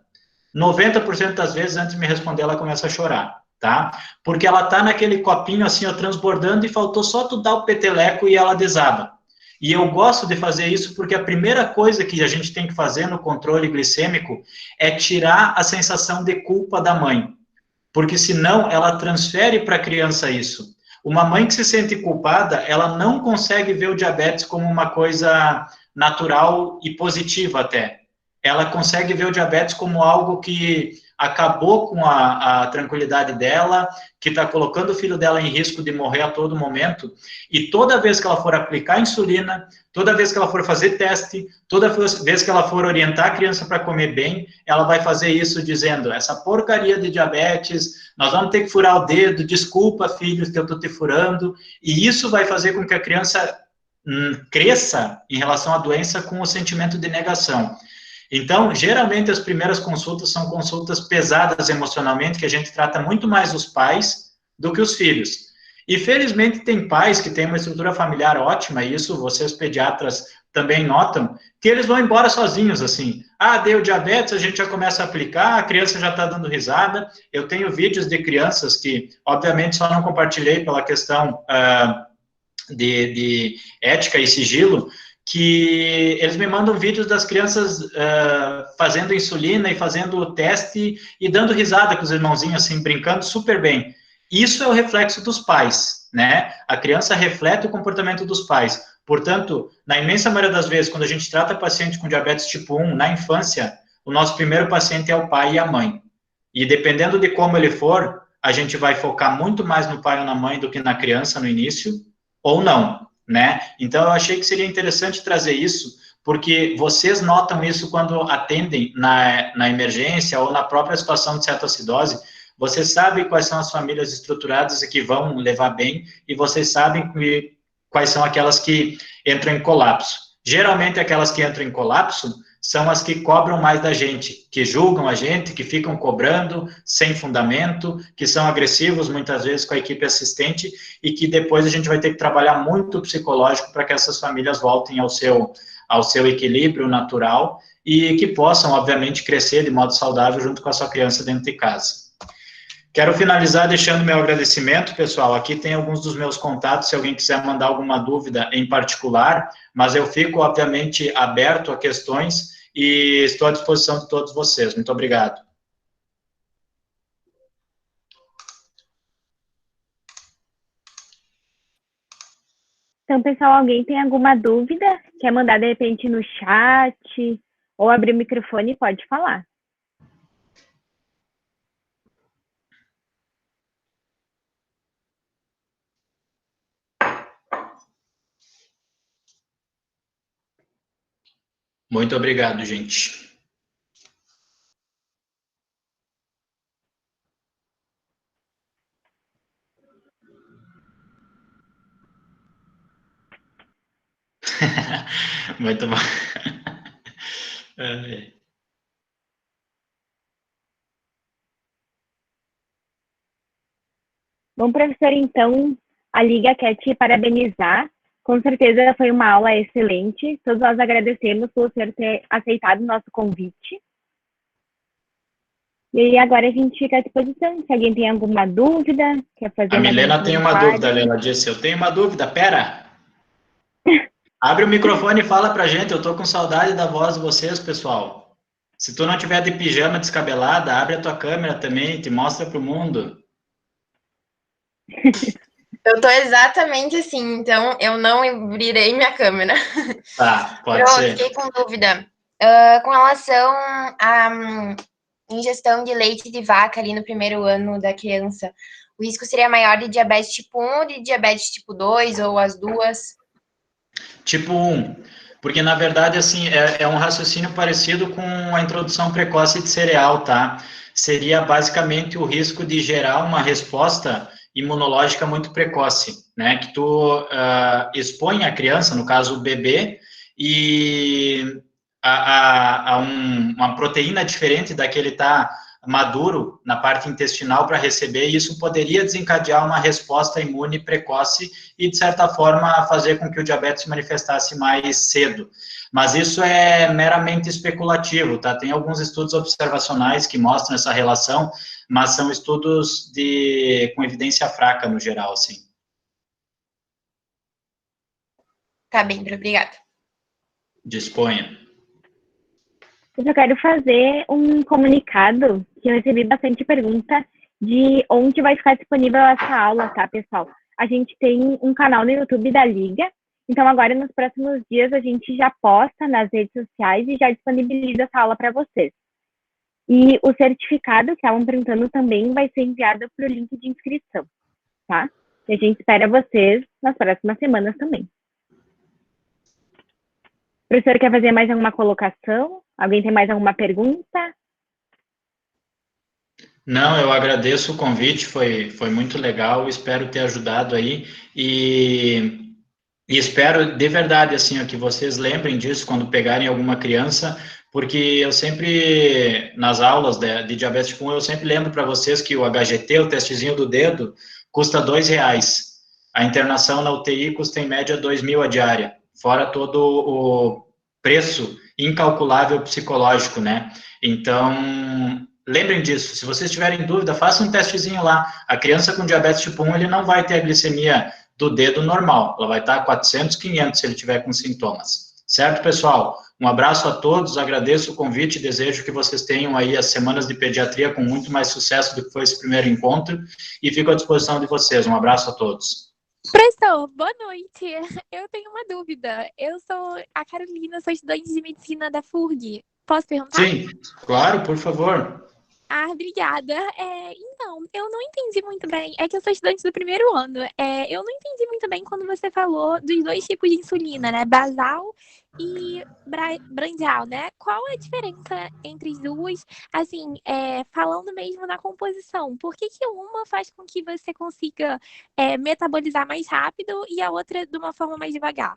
90% das vezes, antes de me responder, ela começa a chorar, tá? Porque ela tá naquele copinho assim, ó, transbordando, e faltou só tu dar o peteleco e ela desaba. E eu gosto de fazer isso porque a primeira coisa que a gente tem que fazer no controle glicêmico é tirar a sensação de culpa da mãe. Porque senão ela transfere para a criança isso. Uma mãe que se sente culpada, ela não consegue ver o diabetes como uma coisa natural e positiva até. Ela consegue ver o diabetes como algo que acabou com a tranquilidade dela, que está colocando o filho dela em risco de morrer a todo momento, e toda vez que ela for aplicar insulina, toda vez que ela for fazer teste, toda vez que ela for orientar a criança para comer bem, ela vai fazer isso dizendo, essa porcaria de diabetes, nós vamos ter que furar o dedo, desculpa, filho, que eu estou te furando, e isso vai fazer com que a criança cresça em relação à doença com o sentimento de negação. Então, geralmente, as primeiras consultas são consultas pesadas emocionalmente, que a gente trata muito mais os pais do que os filhos. E, felizmente, tem pais que têm uma estrutura familiar ótima, e isso vocês pediatras também notam, que eles vão embora sozinhos, assim. Ah, deu diabetes, a gente já começa a aplicar, a criança já está dando risada. Eu tenho vídeos de crianças que, obviamente, só não compartilhei pela questão de ética e sigilo, que eles me mandam vídeos das crianças fazendo insulina e fazendo o teste e dando risada com os irmãozinhos, assim, brincando super bem. Isso é o reflexo dos pais, né? A criança reflete o comportamento dos pais. Portanto, na imensa maioria das vezes, quando a gente trata paciente com diabetes tipo 1 na infância, o nosso primeiro paciente é o pai e a mãe. E dependendo de como ele for, a gente vai focar muito mais no pai ou na mãe do que na criança no início, ou não, né? Então, eu achei que seria interessante trazer isso, porque vocês notam isso quando atendem na emergência ou na própria situação de cetoacidose. Vocês sabem quais são as famílias estruturadas e que vão levar bem, e vocês sabem quais são aquelas que entram em colapso. Geralmente, aquelas que entram em colapso são as que cobram mais da gente, que julgam a gente, que ficam cobrando sem fundamento, que são agressivos muitas vezes com a equipe assistente e que depois a gente vai ter que trabalhar muito o psicológico para que essas famílias voltem ao seu equilíbrio natural e que possam, obviamente, crescer de modo saudável junto com a sua criança dentro de casa. Quero finalizar deixando meu agradecimento, pessoal. Aqui tem alguns dos meus contatos, se alguém quiser mandar alguma dúvida em particular, mas eu fico, obviamente, aberto a questões e estou à disposição de todos vocês. Muito obrigado. Então, pessoal, alguém tem alguma dúvida? Quer mandar, de repente, no chat ou abrir o microfone? Pode falar. Muito obrigado, gente. Muito bom. Bom, professor, então, a Liga quer te parabenizar. Com certeza foi uma aula excelente. Todos nós agradecemos por senhor ter aceitado o nosso convite. E aí, agora a gente fica à disposição. Se alguém tem alguma dúvida, quer fazer... A Milena tem uma dúvida, ela disse, eu tenho uma dúvida, pera. Abre o microfone e fala pra gente, eu tô com saudade da voz de vocês, pessoal. Se tu não tiver de pijama descabelada, abre a tua câmera também, te mostra pro mundo. Eu tô exatamente assim, então eu não abrirei minha câmera. Tá, pode Eu ser. fiquei com dúvida. Com relação à ingestão de leite de vaca ali no primeiro ano da criança, o risco seria maior de diabetes tipo 1 ou de diabetes tipo 2, ou as duas? Tipo 1, porque na verdade, assim, é um raciocínio parecido com a introdução precoce de cereal, tá? Seria basicamente o risco de gerar uma resposta imunológica muito precoce, né? Que tu expõe a criança, no caso o bebê, e uma proteína diferente da que ele está maduro na parte intestinal para receber, e isso poderia desencadear uma resposta imune precoce e, de certa forma, fazer com que o diabetes se manifestasse mais cedo. Mas isso é meramente especulativo, tá? Tem alguns estudos observacionais que mostram essa relação, mas são estudos com evidência fraca no geral, assim. Tá bem, obrigada. Disponha. Eu só quero fazer um comunicado, que eu recebi bastante pergunta de onde vai ficar disponível essa aula, tá, pessoal? A gente tem um canal no YouTube da Liga, então agora nos próximos dias a gente já posta nas redes sociais e já disponibiliza essa aula para vocês. E o certificado que estavam perguntando também vai ser enviado para o link de inscrição, tá? E a gente espera vocês nas próximas semanas também. O professor quer fazer mais alguma colocação? Alguém tem mais alguma pergunta? Não, eu agradeço o convite, foi muito legal, espero ter ajudado aí, e espero de verdade, assim, ó, que vocês lembrem disso quando pegarem alguma criança, porque eu sempre, nas aulas de diabetes tipo 1, eu sempre lembro para vocês que o HGT, o testezinho do dedo, custa R$2. A internação na UTI custa em média 2.000 a diária, fora todo o preço incalculável psicológico, né? Então, lembrem disso. Se vocês tiverem dúvida, façam um testezinho lá. A criança com diabetes tipo 1, ele não vai ter a glicemia do dedo normal. Ela vai estar a 400, 500 se ele tiver com sintomas. Certo, pessoal? Um abraço a todos, agradeço o convite, desejo que vocês tenham aí as semanas de pediatria com muito mais sucesso do que foi esse primeiro encontro e fico à disposição de vocês. Um abraço a todos. Professor, boa noite. Eu tenho uma dúvida. Eu sou a Carolina, sou estudante de medicina da FURG. Posso perguntar? Sim, claro, por favor. Obrigada. Então, eu não entendi muito bem. É que eu sou estudante do primeiro ano. Eu não entendi muito bem quando você falou dos dois tipos de insulina, né? Basal e brandial, né? Qual a diferença entre as duas? Assim, falando mesmo na composição. Por que uma faz com que você consiga metabolizar mais rápido e a outra de uma forma mais devagar?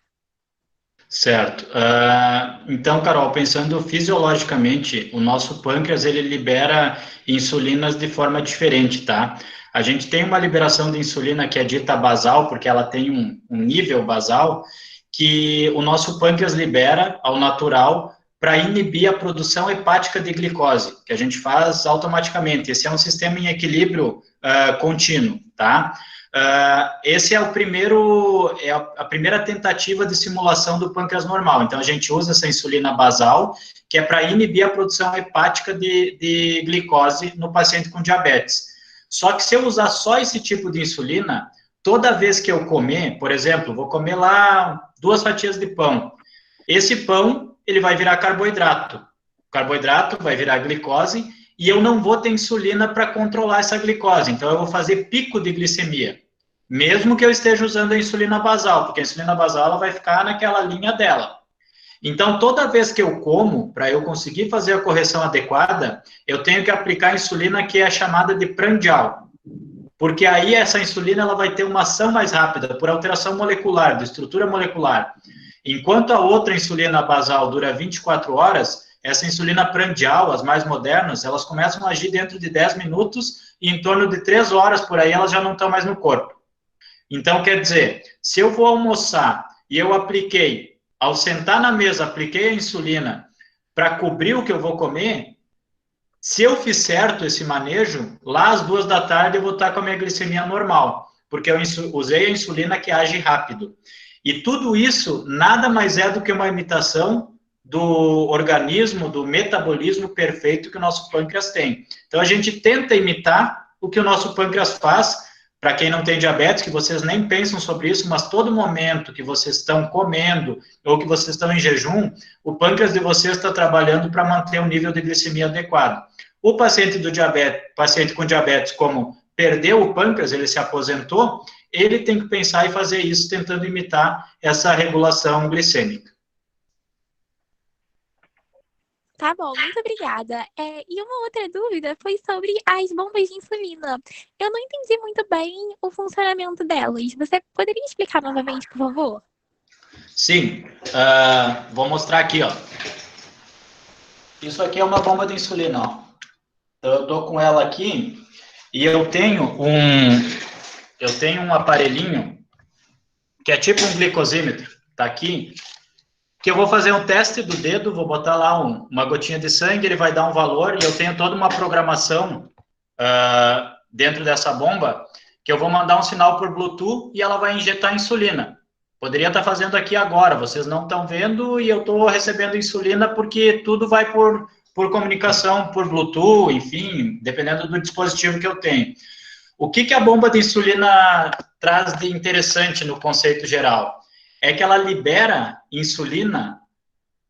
Certo. Então, Carol, pensando fisiologicamente, o nosso pâncreas, ele libera insulinas de forma diferente, tá? A gente tem uma liberação de insulina que é dita basal, porque ela tem um nível basal, que o nosso pâncreas libera ao natural para inibir a produção hepática de glicose, que a gente faz automaticamente. Esse é um sistema em equilíbrio contínuo, tá? Esse é a primeira tentativa de simulação do pâncreas normal. Então, a gente usa essa insulina basal, que é para inibir a produção hepática de glicose no paciente com diabetes. Só que se eu usar só esse tipo de insulina, toda vez que eu comer, por exemplo, vou comer lá 2 fatias de pão, esse pão, ele vai virar carboidrato. O carboidrato vai virar glicose, e eu não vou ter insulina para controlar essa glicose. Então, eu vou fazer pico de glicemia, mesmo que eu esteja usando a insulina basal, porque a insulina basal ela vai ficar naquela linha dela. Então, toda vez que eu como, para eu conseguir fazer a correção adequada, eu tenho que aplicar a insulina que é chamada de prandial, porque aí essa insulina ela vai ter uma ação mais rápida, por alteração molecular, de estrutura molecular. Enquanto a outra insulina basal dura 24 horas, essa insulina prandial, as mais modernas, elas começam a agir dentro de 10 minutos e em torno de 3 horas por aí elas já não estão mais no corpo. Então, quer dizer, se eu vou almoçar e eu apliquei, ao sentar na mesa, apliquei a insulina para cobrir o que eu vou comer, se eu fiz certo esse manejo, lá às 2 da tarde eu vou estar com a minha glicemia normal, porque eu usei a insulina que age rápido. E tudo isso nada mais é do que uma imitação do organismo, do metabolismo perfeito que o nosso pâncreas tem. Então, a gente tenta imitar o que o nosso pâncreas faz. Para quem não tem diabetes, que vocês nem pensam sobre isso, mas todo momento que vocês estão comendo ou que vocês estão em jejum, o pâncreas de vocês está trabalhando para manter um nível de glicemia adequado. O paciente com diabetes, como perdeu o pâncreas, ele se aposentou, ele tem que pensar e fazer isso, tentando imitar essa regulação glicêmica. Tá bom, muito obrigada. E uma outra dúvida foi sobre as bombas de insulina. Eu não entendi muito bem o funcionamento delas. Você poderia explicar novamente, por favor? Sim, vou mostrar aqui, ó. Isso aqui é uma bomba de insulina, ó. Então, eu tô com ela aqui e eu tenho um aparelhinho que é tipo um glicosímetro, tá aqui, que eu vou fazer um teste do dedo, vou botar lá uma gotinha de sangue, ele vai dar um valor, e eu tenho toda uma programação dentro dessa bomba, que eu vou mandar um sinal por Bluetooth e ela vai injetar insulina. Poderia estar fazendo aqui agora, vocês não estão vendo, e eu estou recebendo insulina porque tudo vai por comunicação, por Bluetooth, enfim, dependendo do dispositivo que eu tenho. O que a bomba de insulina traz de interessante no conceito geral? É que ela libera insulina,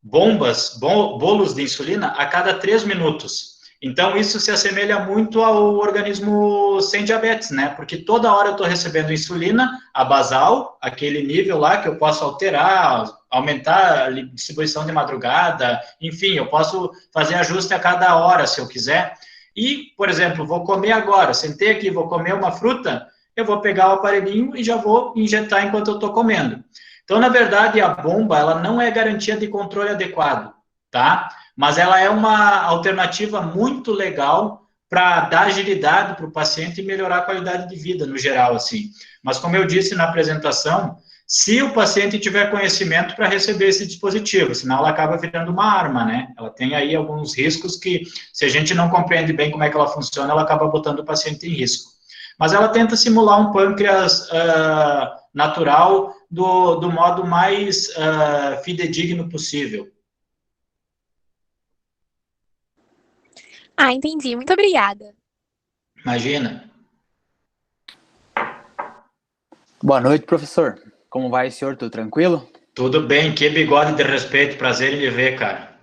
bolos de insulina, a cada 3 minutos. Então, isso se assemelha muito ao organismo sem diabetes, né? Porque toda hora eu estou recebendo insulina, a basal, aquele nível lá que eu posso alterar, aumentar a distribuição de madrugada, enfim, eu posso fazer ajuste a cada hora, se eu quiser. E, por exemplo, vou comer agora, sentei aqui, vou comer uma fruta, eu vou pegar o aparelhinho e já vou injetar enquanto eu estou comendo. Então, na verdade, a bomba, ela não é garantia de controle adequado, tá? Mas ela é uma alternativa muito legal para dar agilidade para o paciente e melhorar a qualidade de vida no geral, assim. Mas como eu disse na apresentação, se o paciente tiver conhecimento para receber esse dispositivo, senão ela acaba virando uma arma, né? Ela tem aí alguns riscos que, se a gente não compreende bem como é que ela funciona, ela acaba botando o paciente em risco. Mas ela tenta simular um pâncreas natural do modo mais fidedigno possível. Ah, entendi. Muito obrigada. Imagina. Boa noite, professor. Como vai, senhor? Tudo tranquilo? Tudo bem, que bigode de respeito, prazer em lhe ver, cara.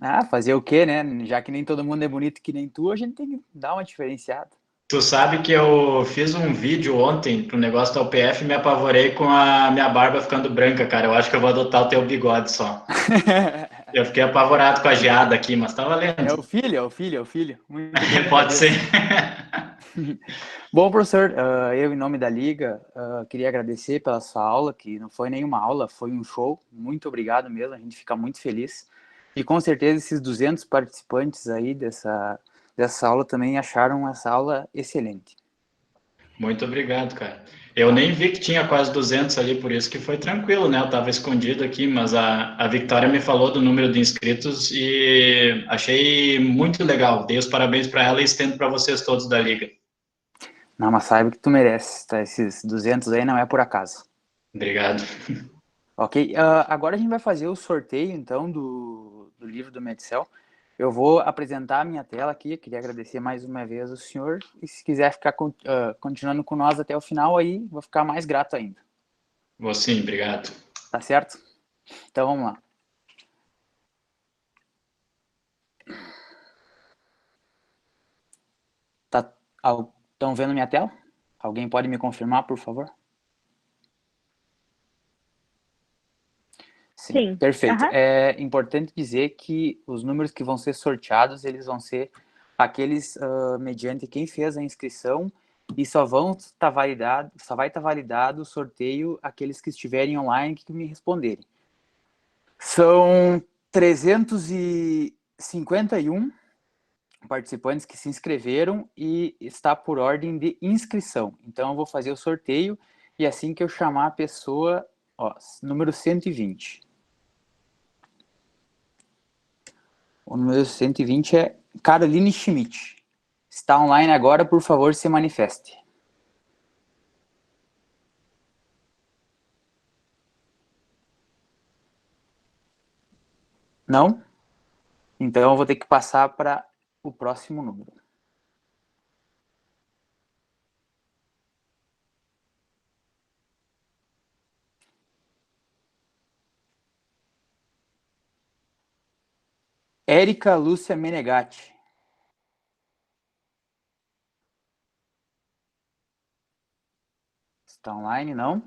Ah, fazer o quê, né? Já que nem todo mundo é bonito que nem tu, a gente tem que dar uma diferenciada. Tu sabe que eu fiz um vídeo ontem pro negócio da UPF e me apavorei com a minha barba ficando branca, cara. Eu acho que eu vou adotar o teu bigode só. Eu fiquei apavorado com a geada aqui, mas tá valendo. É o filho, é o filho, é o filho. Muito bem, Pode ser. Bom, professor, eu, em nome da Liga, queria agradecer pela sua aula, que não foi nenhuma aula, foi um show. Muito obrigado mesmo, a gente fica muito feliz. E com certeza esses 200 participantes aí dessa aula também acharam essa aula excelente. Muito obrigado, cara. Eu nem vi que tinha quase 200 ali, por isso que foi tranquilo, né? Eu estava escondido aqui, mas a Victoria me falou do número de inscritos e achei muito legal. Dei os parabéns para ela e estendo para vocês todos da Liga. Não, mas saiba que tu mereces, tá? Esses 200 aí não é por acaso. Obrigado. Ok, agora a gente vai fazer o sorteio, então, do livro do Medcel. Eu vou apresentar a minha tela aqui, queria agradecer mais uma vez ao senhor, e se quiser ficar continuando com nós até o final, aí vou ficar mais grato ainda. Vou sim, obrigado. Tá certo? Então, vamos lá. Estão vendo minha tela? Alguém pode me confirmar, por favor? Sim. Perfeito. Uhum. É importante dizer que os números que vão ser sorteados, eles vão ser aqueles mediante quem fez a inscrição e só vai estar validado o sorteio aqueles que estiverem online que me responderem. São 351 participantes que se inscreveram e está por ordem de inscrição. Então, eu vou fazer o sorteio e assim que eu chamar a pessoa, número 120. O número 120 é Caroline Schmidt. Está online agora, por favor, se manifeste. Não? Então, eu vou ter que passar para o próximo número. Érica Lúcia Menegatti. Está online, não?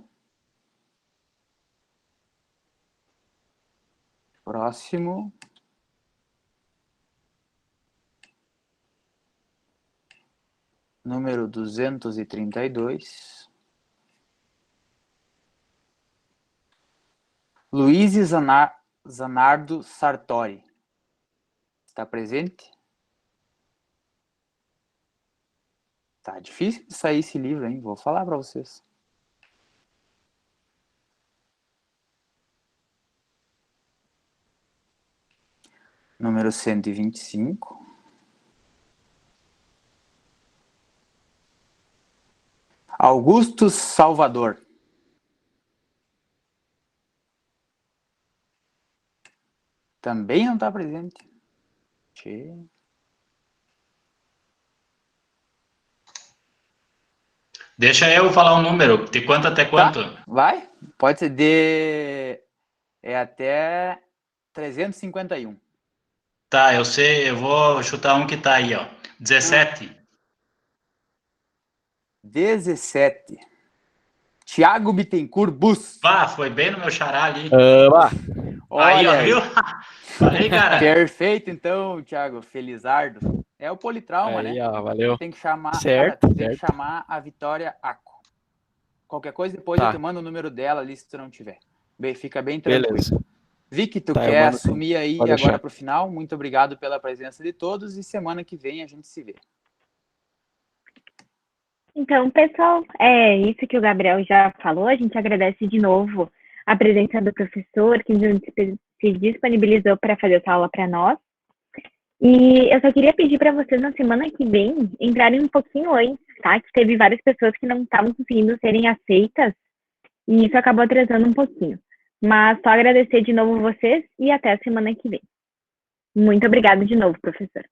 Próximo. Número 232. Luiz Zanardo Sartori. Está presente? Tá difícil de sair esse livro, hein? Vou falar para vocês. Número 125. Augusto Salvador. Também não está presente. Deixa eu falar um número. De quanto até quanto? Tá, vai. Pode ser de... É até 351. Tá, eu sei, eu vou chutar um que tá aí, ó. 17. 17. Thiago Bittencourt Bus. Pá, foi bem no meu xará ali. Aí, Olha ó, viu? Aí, cara. Perfeito, então, Thiago. Felizardo. É o politrauma, Aí, né? ó, valeu. Tem que chamar, Certo, cara, tem que certo. chamar a Vitória Aco. Qualquer coisa, depois Tá. eu te mando o número dela ali, se tu não tiver. Bem, fica bem tranquilo. Beleza. Vicky, tu Tá, eu quer mando sim. assumir aí Pode agora deixar. para o final? Muito obrigado pela presença de todos e semana que vem a gente se vê. Então, pessoal, é isso que o Gabriel já falou. A gente agradece de novo a presença do professor que se disponibilizou para fazer essa aula para nós. E eu só queria pedir para vocês na semana que vem entrarem um pouquinho antes, tá? Que teve várias pessoas que não estavam conseguindo serem aceitas e isso acabou atrasando um pouquinho. Mas só agradecer de novo vocês e até a semana que vem. Muito obrigada de novo, professor.